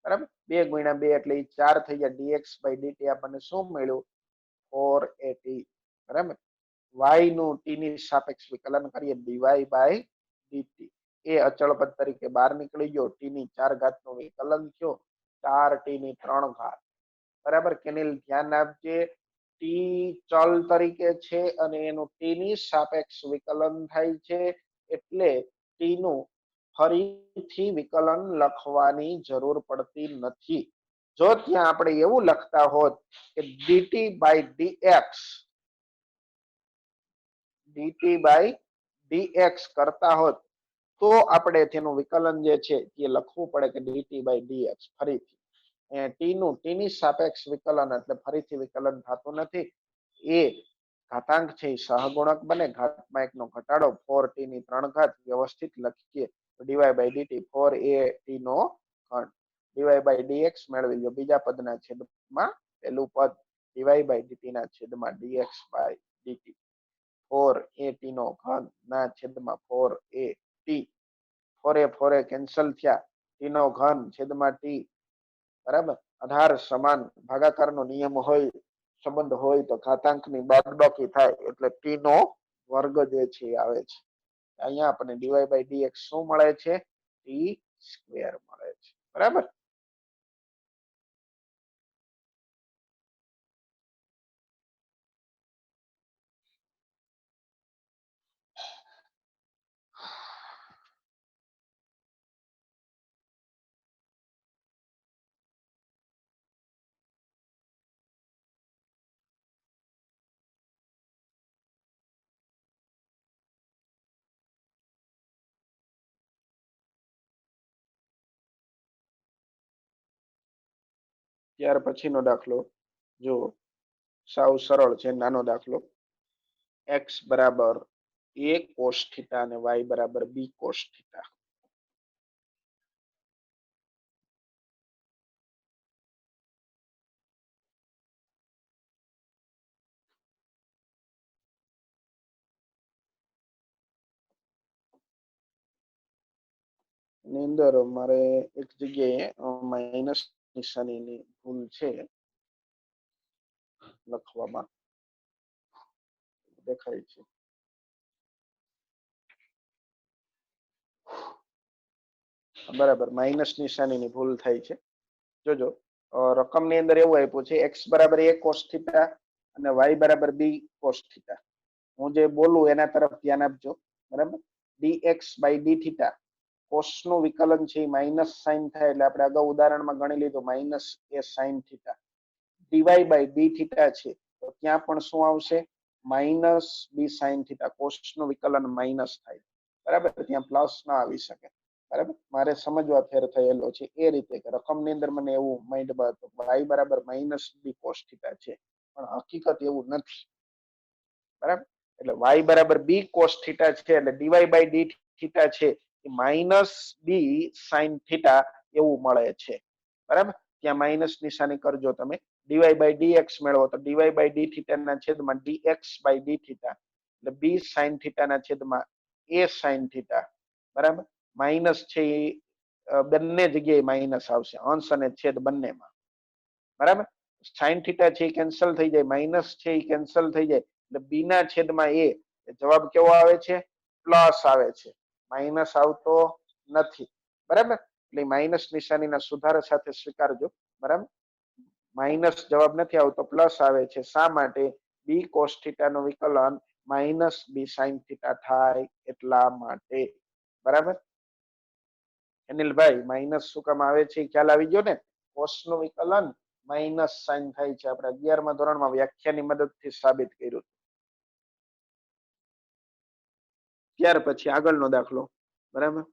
બરાબર. 2 ગુણ્યા 2 એટલે 4 થઈ ગયા. dx બાય dt આપણને શું મળ્યું 4at, બરાબર. y નું t ની સાપેક્ષ વિકલન કરીએ dy બાય dt, એ અચળ પદ તરીકે બહાર નીકળી ગયો. t ની 4 ઘાત નું વિકલન થયો 4t ની 3 ઘાત, બરાબર. કેનિલ ધ્યાન આપજે, t ચલ તરીકે છે અને એનું t ની સાપેક્ષ વિકલન થાય છે, એટલે t નું ફરીથી વિકલન લખવાની જરૂર પડતી નથી. જો ત્યાં આપણે એવું લખતા હોત કે dt બાય dx કરતા હોત તો આપણે તેનું વિકલન જે છે એ લખવું પડે કે dt બાય dx. ફરીથી t ની સાપેક્ષ વિકલન એટલે ફરીથી વિકલન થતું નથી. એ ઘાતાંક છે એ સહગુણક બને, ઘાતમાં 1 નો ઘટાડો 4t ની 3 ઘાત. વ્યવસ્થિત લખીએ તો dy બાય dt 4at નો ઘન dy બાય dx મેળવી લો બીજા પદના છેદમાં પહેલું પદ, dy બાય dt ના છેદમાં dx બાય dt 4at નો ઘન ના છેદમાં 4at, 4 એ કેન્સલ થયા, t નો ઘન છેદમાં t, બરાબર. 18 સમાન ભાગાકારનો નિયમ હોય, સંબંધ હોય તો ઘાતાંકની બાદબાકી થાય એટલે t નો વર્ગ જે છે આવે છે. અહીંયા આપણને dy બાય dx શું મળે છે t સ્ક્વેર મળે છે, બરાબર. ત્યાર પછીનો દાખલો જો સાવ સરળ છે, નાનો દાખલો. x બરાબર a cos થીટા અને y બરાબર b cos થીટા. ની અંદર મારે એક જગ્યાએ માઇનસ નિશાનીની ભૂલ છે લખવામાં, દેખાય છે. બરાબર, માઇનસ નિશાનીની ભૂલ થાય છે. જોજો રકમની અંદર એવું આપ્યું છે x બરાબર a cos થીટા અને y બરાબર b cos થીટા. હું જે બોલું એના તરફ ધ્યાન આપજો, બરાબર. dx by d theta cos નું વિકલન છે માઇનસ સાઇન થાય એટલે આપણે અગાઉ ઉદાહરણમાં ગણી લીધું minus a sine theta. dy by d theta છે તો ત્યાં પણ શું આવશે minus b sine theta. Cos નું વિકલન માઇનસ થાય, બરાબર. ત્યાં પ્લસ ના આવી શકે, બરાબર. મારે સમજવા ફેર થયેલો છે એ રીતે કે રકમની અંદર મને એવું માઇન્ડમાં હતું y બરાબર માઇનસ b cos થીટા છે, પણ હકીકત એવું નથી, બરાબર. એટલે y બરાબર b cos થીટા છે એટલે dy બાય d થીટા છે એ માઇનસ b sin થીટા એવું મળે છે, બરાબર. ત્યાં માઇનસ નિશાની કરજો તમે. dy બાય dx મેળવો તો dy બાય d થીટા ના છેદમાં dx બાય d થીટા એટલે b sin થીટા ના છેદમાં a sin થીટા, બરાબર. માઇનસ છે એ બંને જગ્યાએ માઇનસ આવશે, અંશ અને છેદ બંનેમાં, બરાબર. સાઇન થીટા છે એ કેન્સલ થઈ જાય, માઇનસ છે એ કેન્સલ થઈ જાય એટલે b ના છેદમાં a, જવાબ કેવો આવે છે પ્લસ આવે છે, માઇનસ આવતો નથી, બરાબર. એટલે માઇનસ નિશાનીના સુધારા સાથે સ્વીકારજો, બરાબર. માઇનસ જવાબ નથી આવતો, પ્લસ આવે છે. શા માટે b cos થીટા નું વિકલન માઇનસ b sin થીટા થાય એટલા માટે, બરાબર. અનિલભાઈ માઇનસ શું કામ આવે છે ખ્યાલ આવી ગયો ને. કોસ નું વિકલન માઇનસ સાઇન થાય છે. આપણે 11મા ધોરણમાં વ્યાખ્યાની મદદથી સાબિત કર્યું. ત્યાર પછી આગળનો દાખલો. બરાબર.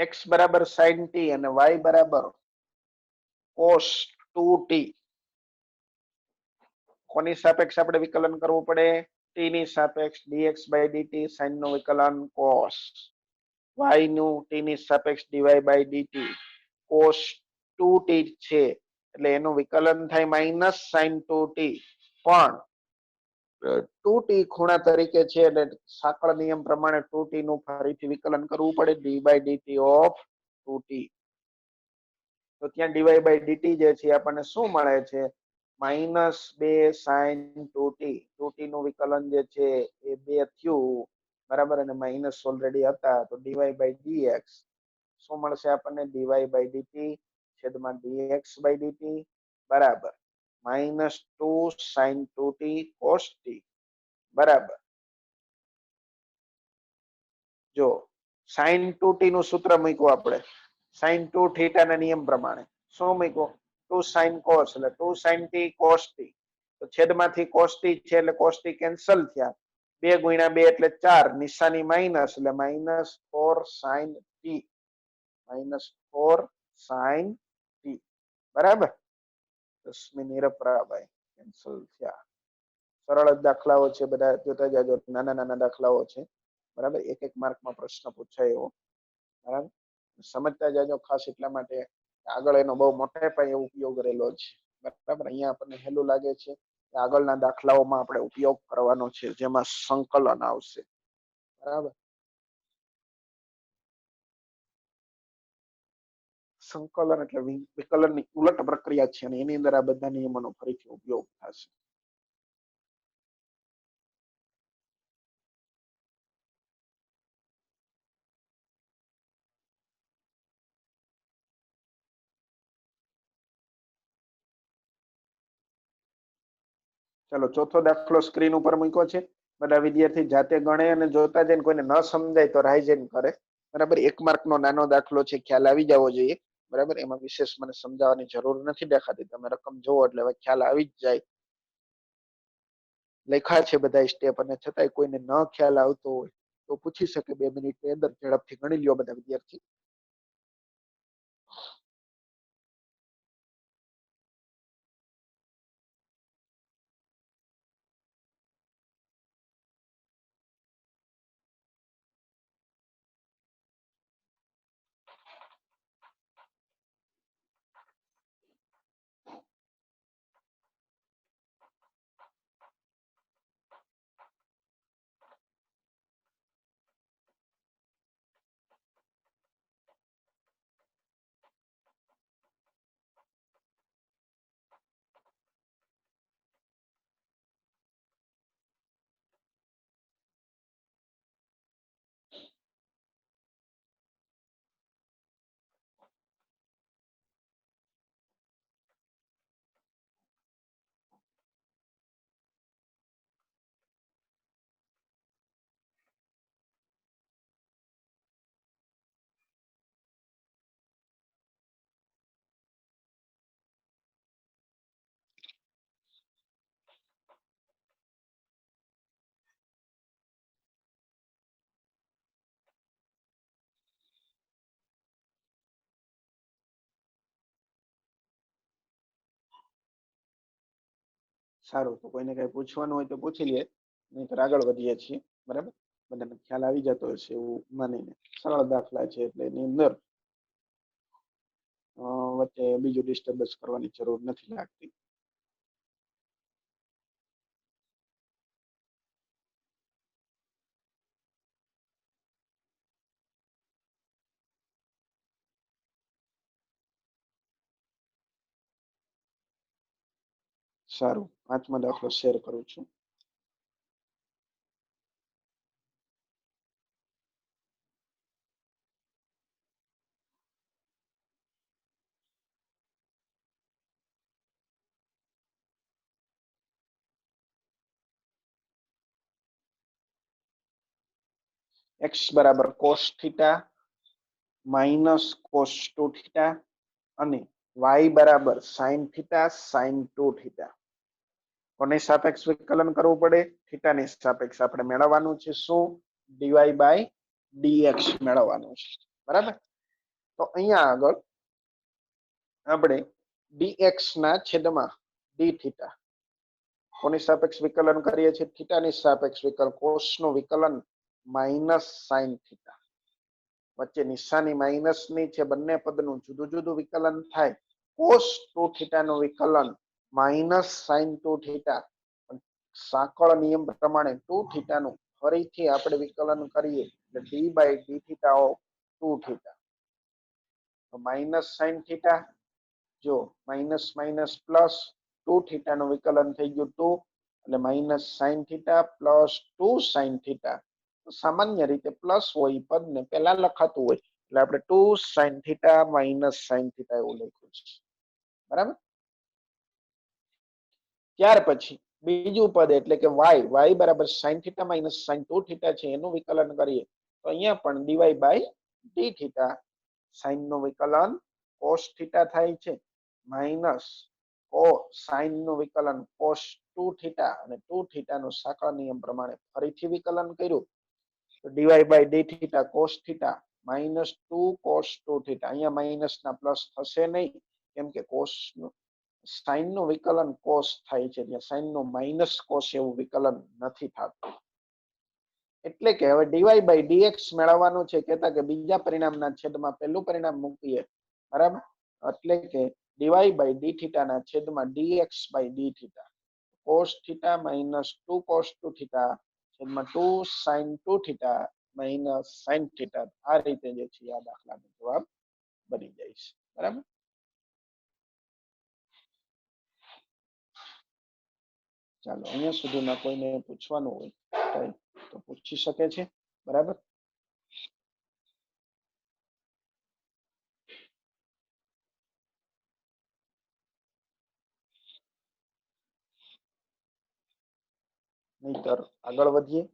x બરાબર sin t અને y બરાબર cos 2t. કોની સાપેક્ષ આપણે વિકલન કરવું પડે? t ની સાપેક્ષ dx by dt sin નું વિકલન cos, y નું t ની સાપેક્ષ dy by dt cos 2t છે, એટલે એનું વિકલન થાય માઇનસ sin 2t. પણ 2t ખૂણા તરીકે છે એટલે સાંકળ નિયમ પ્રમાણે 2t નું ફરીથી વિકલન કરવું પડે, d by dt of 2t. તો ત્યાં dy by dt જે છે આપણને શું મળે છે? Minus 2 sin 2t. 2t નું વિકલન જે છે એ 2 થયું. બરાબર. અને માઇનસ ઓલરેડી હતા તો dy by dx શું મળશે આપણને? dy by dt છેદમાં dx by dt બરાબર -2 sin 2t cos t. બરાબર. જો sin 2t નું સૂત્ર મૂક્યું આપણે sin 2 થીટા ના નિયમ પ્રમાણે. શું મૂક્યું? 2 sin cos એટલે 2 sin t cos t. તો છેદમાંથી cos t છે એટલે cos t કેન્સલ થયા. 2 ગુણ્યા 2 એટલે 4, નિશાની માઇનસ એટલે -4 sin t. -4 sin t. બરાબર. દસમી નિરપરાભાઈ કેન્સલ થયા. સરળ જ દાખલાઓ છે બધા, જોતા જાજો. નાના નાના દાખલાઓ છે. બરાબર. એક એક માર્કમાં પ્રશ્ન પૂછાય એવો. બરાબર. સમજતા જાજો. ખાસ એટલા માટે આગળ એનો બહુ મોટા પાયે ઉપયોગ રહેલો છે. બરાબર. અહીંયા આપણને હેલું લાગે છે કે આગળના દાખલાઓમાં આપણે ઉપયોગ કરવાનો છે, જેમાં સંકલન આવશે. બરાબર. સંકલન એટલે વિકલનની ઉલટ પ્રક્રિયા છે અને એની અંદર આ બધા નિયમોનો ફરીથી ઉપયોગ થશે. ચલો, ચોથો દાખલો સ્ક્રીન ઉપર મૂક્યો છે. બધા વિદ્યાર્થી જાતે ગણે અને જોતા જઈને, કોઈને ન સમજાય તો રાઇઝન કરે. બરાબર. 1 માર્કનો નાનો દાખલો છે, ખ્યાલ આવી જવો જોઈએ. બરાબર. એમાં વિશેષ મને સમજાવવાની જરૂર નથી દેખાતી. તમે રકમ જોવો એટલે હવે ખ્યાલ આવી જ જાય. લખ્યા છે બધા સ્ટેપ, અને છતાંય કોઈને ન ખ્યાલ આવતો હોય તો પૂછી શકે. 2 મિનિટની અંદર ઝડપથી ગણી લ્યો બધા વિદ્યાર્થી. સારું. તો કોઈને કઈ પૂછવાનું હોય તો પૂછી લે, નહીંતર આગળ વધીએ છીએ. બરાબર. બધાને ખ્યાલ આવી જતો હશે એવું માનીને. સરળ દાખલા છે એટલે એની અંદર વચ્ચે બીજું ડિસ્ટર્બન્સ કરવાની જરૂર નથી લાગતી. સારું. 5મો દાખલો શેર કરું છું. x બરાબર cos theta minus cos 2 theta અને y બરાબર sin થીટા sin 2 થીટા. કોની સાપેક્ષ વિકલન કરવું પડે? થીટાની સાપેક્ષ આપણે મેળવવાનું છે શું? dy બાય dx મેળવવાનું છે. બરાબર. તો અહીંયા આગળ આપણે dx ના છેદમાં d થીટા કોની સાપેક્ષ વિકલન કરીએ છીએ? થીટાની સાપેક્ષ વિકલન. કોસ નું વિકલન માઇનસ સાઇન થીટા. વચ્ચે નિશાની માઇનસ ની છે, બંને પદનું જુદું જુદું વિકલન થાય. કોસ 2 થીટા નું વિકલન માઇનસ સાઇન 2 થીટા. સાંકળ નિયમ પ્રમાણે 2 થીટા નું ફરીથી આપણે વિકલન કરીએ એટલે d by d theta of 2 theta. તો માઇનસ સાઇન થીટા, જો માઇનસ માઇનસ પ્લસ 2 થીટા નું વિકલન થઈ ગયું 2 એટલે minus sine theta plus 2 sine theta. સામાન્ય રીતે પ્લસ હોય પદ ને પહેલા લખાતું હોય એટલે આપણે 2 sine theta minus sine theta એવું લખ્યું છે. બરાબર. ત્યાર પછી બીજું પદ એટલે કે y બરાબર sine theta minus sine 2 theta છે, એનું વિકલન કરીએ તો અહીંયા પણ dy by d theta. Sine નું વિકલન cos થીટા થાય છે માઇનસ સાઇન નું વિકલન cos 2 થીટા અને 2 થીટા નું સાંકળ નિયમ પ્રમાણે ફરીથી વિકલન કર્યું તો dy by d theta cos theta minus 2 cos 2 theta. અહીંયા માઇનસ ના પ્લસ થશે નહીં કેમ કે cos નું સાઇન નું વિકલન cos થાય છે, ત્યાં સાઇન નું માઇનસ cos એવું વિકલન નથી થતું. એટલે કે હવે dy બાય dx મેળવવાનું છે. કહેતા કે બીજા પરિણામના છેદમાં પહેલું પરિણામ મૂકીએ. બરાબર. એટલે કે dy બાય d થીટા ના છેદમાં dx by d theta. cos theta minus 2 cos 2 theta છેદમાં 2 sin 2 theta minus sin theta. આ રીતે જે છે આ દાખલાનો જવાબ બની જાય છે. બરાબર. ચાલો અહીંયા સુધીમાં કોઈને પૂછવાનું હોય તો પૂછી શકે છે. બરાબર. નહીતર આગળ વધીએ.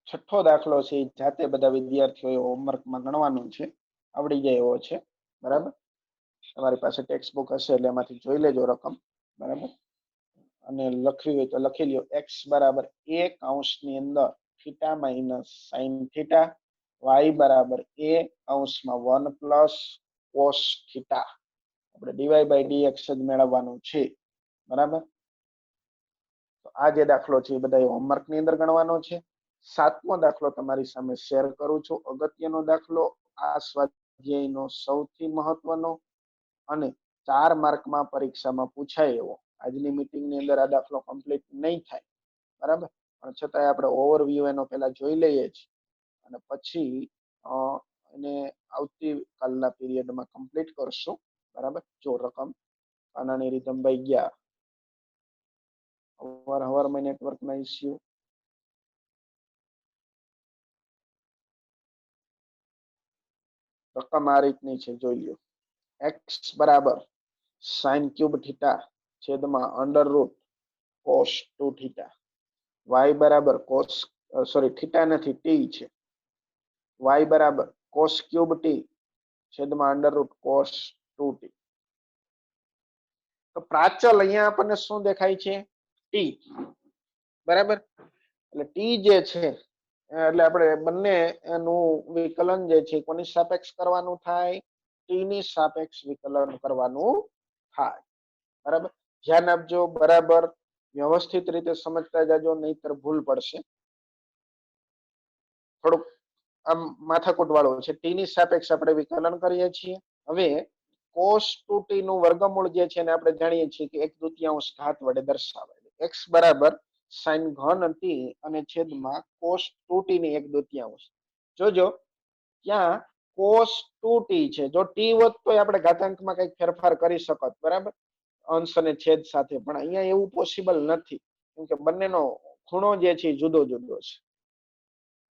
છઠ્ઠો દાખલો છે જાતે બધા વિદ્યાર્થીઓએ હોમવર્કમાં ગણવાનું છે, આવડી જાય એવો છે. બરાબર. તમારી પાસે ટેક્સ્ટ બુક હશે એટલે એમાંથી જોઈ લેજો રકમ. બરાબર. અને લખવી હોય તો લખી લ્યો. x બરાબર a કૌંસની અંદર theta minus sine theta, y બરાબર a કૌંસમાં 1 પ્લસ કોસ થીટા. આપણે dy બાય dx જ મેળવવાનું છે. બરાબર. તો આ જે દાખલો છે એ બધા હોમવર્ક ની અંદર ગણવાનો છે. સાતમો દાખલો તમારી સામે શેર કરું છું. અગત્યનો દાખલો, આ સ્વાધ્યાયનો સૌથી મહત્વનો અને 4 માર્કમાં પરીક્ષામાં પૂછાય એવો. આજની મીટિંગની અંદર આ દાખલો કમ્પ્લીટ નહીં થાય. બરાબર. પણ છતાંય આપણે ઓવરવ્યુ એનો પહેલા જોઈ લઈએ છીએ અને પછી એને આવતીકાલના પીરિયડમાં કમ્પ્લીટ કરશું. બરાબર. જો રકમ આનાની રીતમભાઈ ગયા હવારમાં નેટવર્કના ઇસ્યુ. રકમ આ રીતની છે, જોઈ લ્યો. x બરાબર સાઇન ક્યુબ થીટા છેદમાં under route cos 2 theta. y બરાબર થીટા નથી t છે. y બરાબર કોસ ક્યુબ t છેદમાં અંડર રૂટ કોસ 2t. તો પ્રાચલ અહીંયા આપણને શું દેખાય છે? t. બરાબર. એટલે t જે છે એટલે આપણે બંને એનું વિકલન જે છે કોની સાપેક્ષ કરવાનું થાય? t ની સાપેક્ષ વિકલન કરવાનું થાય. બરાબર. ધ્યાન આપજો. બરાબર વ્યવસ્થિત રીતે સમજતા જાજો, નહીતર ભૂલ પડશે. થોડુંક આમ માથાકૂટ વાળું છે. t ની સાપેક્ષ આપણે વિકલન કરીએ છીએ. હવે cos 2t નું વર્ગમૂળ જે છે ને આપણે જાણીએ છીએ કે 1/2 ઘાત વડે દર્શાવે. x બરાબર sin ઘન t અને છેદમાં cos 2t ની 1/2. જોજો ત્યાં cos 2t છે. જો t હોત તો આપણે ઘાતાંકમાં કંઈક ફેરફાર કરી શકત. બરાબર. અંશ અને છેદ સાથે. પણ અહીંયા એવું પોસિબલ નથી કેમ કે બંનેનો ખૂણો જે છે જુદો જુદો છે.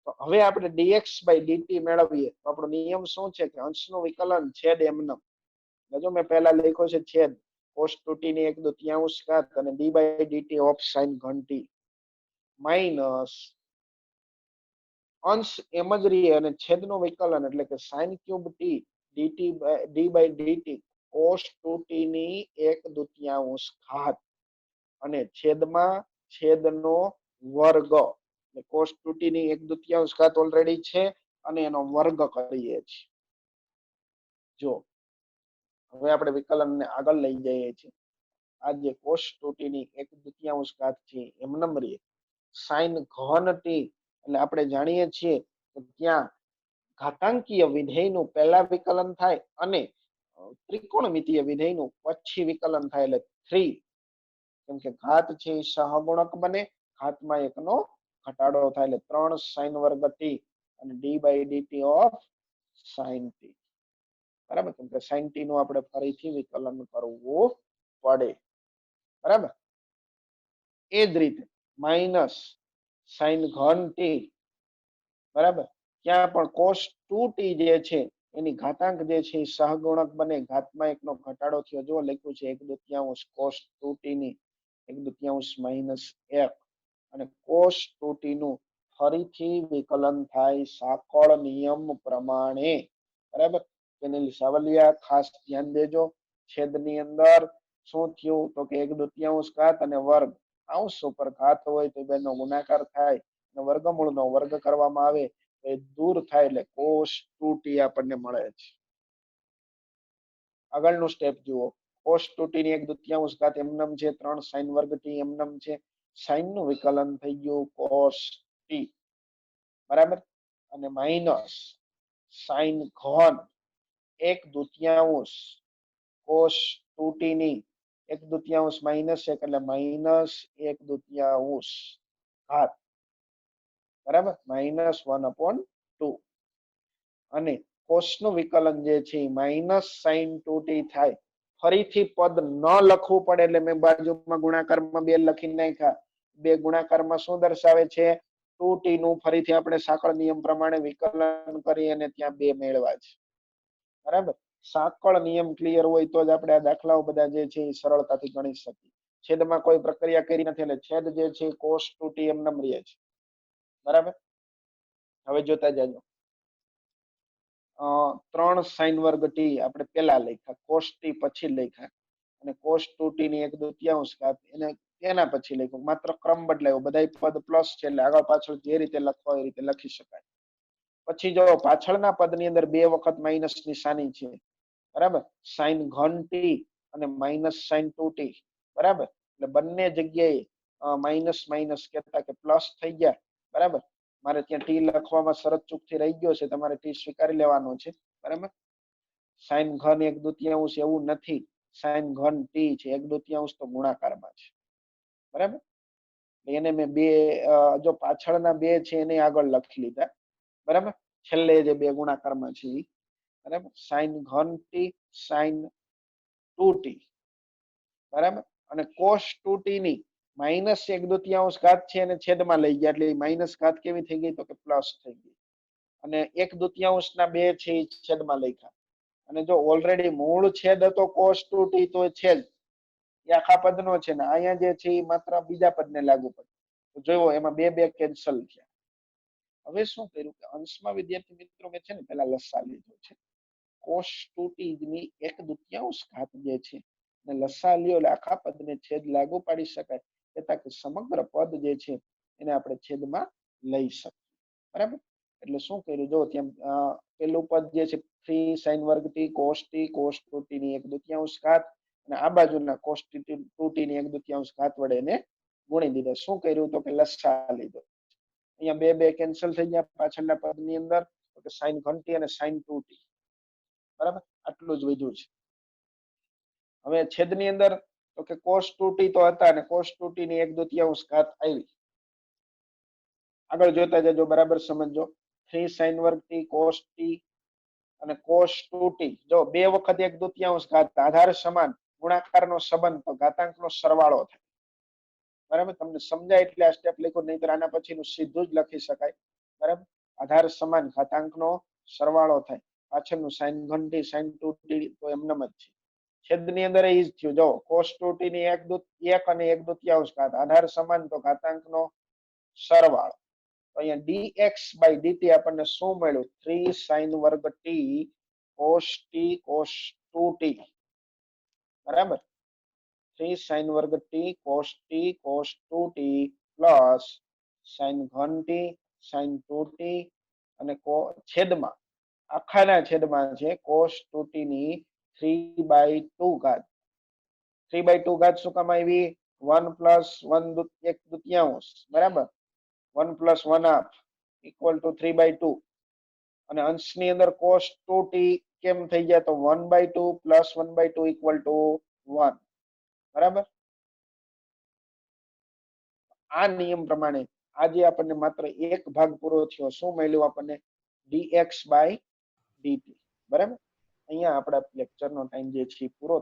તો હવે આપણે dx બાય dt મેળવીએ તો આપણો નિયમ શું છે કે અંશનું વિકલન છેદ એમનેમ. જો મેં પહેલા લખ્યો છે છેદ cos 2t ની 1/2 ઘાત અને d/dt ઓફ sin ઘન t માઇનસ અંશ એમ જ રહે અને છેદનું વિકલન એટલે કે sin cube t dt d/dt cos 2t ની 1/2 ઘાત અને છેદમાં છેદનો વર્ગ એટલે cos 2t ની 1/2 ઘાત ઓલરેડી છે અને એનો વર્ગ કરીએ છીએ. જો હવે આપણે વિકલનને આગળ લઈ જઈએ છીએ. આ જે cos 2t ની 1/2 ઘાત છે એમનેમ રહે. sin ઘન t એટલે આપણે જાણીએ છીએ કે ત્યાં ઘાતાંકીય વિધેયનું પહેલા વિકલન થાય અને ત્રિકોણમિતીય વિધેયનું પછી વિકલન થાય એટલે 3, કેમ કે ઘાત છે એ સહગુણક બને, ઘાતમાં એકનો ઘટાડો થાય એટલે 3 sin વર્ગ t અને d/dt ઓફ sin t. બરાબર, કેમ કે sin t નું આપણે ફરીથી વિકલન કરવું પડે. બરાબર, એ જ રીતે માઇનસ sin ઘન t બરાબર, ત્યાં પણ cos 2t જે છે એની ઘાતાંક જે છે એ સહગુણક બને, ઘાતમાં એકનો ઘટાડો થયો. જો લખ્યું છે 1/2 cos 2t ની 1/2 માઇનસ 1 અને cos 2t નું ફરીથી વિકલન થાય સાંકળ નિયમ પ્રમાણે. બરાબર, તેની સાવલિયા ખાસ ધ્યાન દેજો. છેદની અંદર શું થયું તો કે 1/2 ઘાત અને વર્ગ, અંશ ઉપર ઘાત હોય તો બેનો ગુણાકાર થાય અને વર્ગમૂળનો વર્ગ કરવામાં આવે તો એ દૂર થાય એટલે cos 2t આપણને મળે છે. આગળનું સ્ટેપ જુઓ. cos 2t ની 1/2 ઘાત એમનેમ છે, 3 sin વર્ગ t એમનેમ છે. sin નું વિકલન થઈ ગયું cos t. બરાબર, અને માઇનસ sin ઘન 1/2 cos 2t ની 1/2 માઇનસ 1 એટલે માઇનસ 1/2 ઘાત. બરાબર, -1/2 અને cos નું વિકલન જે છે માઇનસ sin 2t થાય. ફરીથી પદ ન લખવું પડે એટલે મેં બાજુમાં ગુણાકારમાં 2 લખી નાખ્યા. 2 ગુણાકારમાં શું દર્શાવે છે? 2t નું ફરીથી આપણે સાંકળ નિયમ પ્રમાણે વિકલન કરી અને ત્યાં 2 મેળવા છે. બરાબર, સાંકળ નિયમ ક્લિયર હોય તો જ આપણે આ દાખલાઓ બધા જે છે એ સરળતાથી ગણી શકીએ. છેદમાં કોઈ પ્રક્રિયા કરી નથી એટલે છેદ જે છે cos 2t એમનેમ રહે છે. બરાબર, હવે જોતા જાજો. 3 sin વર્ગ t આપણે પહેલા લખ્યા, cos t પછી લખ્યા અને cos 2t ની 1/2 ઘાત એને એના પછી લખ્યું. માત્ર ક્રમ બદલાયો, બધા પદ પ્લસ છે એટલે આગળ પાછળ જે રીતે લખવા એ રીતે લખી શકાય. પછી જો પાછળના પદની અંદર 2 વખત માઇનસ નિશાની છે. બરાબર, sin ઘન t અને માઇનસ sin 2t. બરાબર, એટલે બંને જગ્યાએ માઇનસ માઇનસ કહેતા કે પ્લસ થઈ ગયા. બરાબર, મારે ત્યાં ટી લખવામાં શરત ચૂકથી રહી ગયો છે, તમારે ટી સ્વીકારી લેવાનો છે. બરાબર, sin ઘન 1/2 એવું નથી, sin ઘન ટી છે, 1/2 તો ગુણાકારમાં છે. બરાબર, એને મેં 2 જો પાછળના 2 છે એને આગળ લખી લીધા. બરાબર, છેલ્લે જે 2 ગુણાકારમાં છે એ. બરાબર, sin ઘન ટી sin 2t. બરાબર, અને cos 2t ની માઇનસ 1/2 ઘાત છે અને છેદમાં લઈ ગયા એટલે માઇનસ ઘાત કેવી થઈ ગઈ તો કે પ્લસ થઈ ગઈ અને 1/2 ના 2 છે એ છેદમાં લખ્યા. અને જો ઓલરેડી મૂળ છેદ હતો cos 2t તો છે જ, એ આખા પદનો છે ને અહીંયા જે છે એ માત્ર બીજા પદને લાગુ પડે. તો જોયો એમાં 2 કેન્સલ થયા. હવે શું કર્યું કે અંશમાં વિદ્યાર્થી મિત્રો મેં છે ને પેલા લસા લીધો છે. cos 2t ની 1/2 ઘાત જે છે અને લસા લ્યો એટલે આખા પદને છેદ લાગુ પાડી શકાય, એટલે કે સમગ્ર પદ જે છે એને આપણે છેદમાં લઈ શકીએ. બરાબર, એટલે શું કર્યું જો ત્યાં પેલું પદ જે છે 3 sin વર્ગ t cos 2t ની 1/2 ઘાત અને આ બાજુના cos 2t ની 1/2 ઘાત વડે એને ગુણી દીધા. શું કર્યું તો કે લસા લીધો. અહીંયા 2 કેન્સલ થઈ ગયા પાછળના પદની અંદર, તો કે sin ઘન t અને sin 2t. બરાબર, આટલું જ વધ્યું છે. હવે છેદની અંદર તો કે cos 2t તો હતા અને cos 2t ની 1/2 ઘાત આવી. આગળ જોતા જજો, બરાબર સમજો. 3 sin વર્ગ t cos t અને cos 2t, જો 2 વખત 1/2 ઘાત, આધાર સમાન, ગુણાકારનો સંબંધ તો ઘાતાંકનો સરવાળો થાય. બરાબર, તમને સમજાય એટલે આ સ્ટેપ લખ્યો, નહીતર આના પછીનું સીધું જ લખી શકાય. બરાબર, આધાર સમાન ઘાતાંકનો સરવાળો થાય. પાછળનું sin ઘન t sin 2t તો એમનેમ જ છે. છેદની અંદર ઈ જ થયું. જો cos 2t ની 1 અને 1/2 ઘાત, આધાર સમાન તો ઘાતાંકનો સરવાળો. તો અહીંયા dx by dt આપણને શું મળ્યું? 3 sin વર્ગ t cos t cos 2t, બરાબર. 3 sin વર્ગ t cos t cos 2t plus sin ઘન t sin 2t અને છેદમાં આખાના છેદમાં છે cos 2t ની 3/2 ઘાત. 3/2 ઘાત શું કામ આવી? 1 plus 1/2, બરાબર. 1 plus 1/2 equal to 3/2. અને અંશની અંદર cos 2t કેમ થઈ ગયા? તો 1/2 plus 1/2 equal to 1, બરાબર. આ નિયમ પ્રમાણે આજે આપણને માત્ર એક ભાગ પૂરો થયો. શું મળ્યું આપણને? dx by dt, બરાબર. અહીંયા આપણા લેક્ચરનો ટાઈમ જે છે પૂરો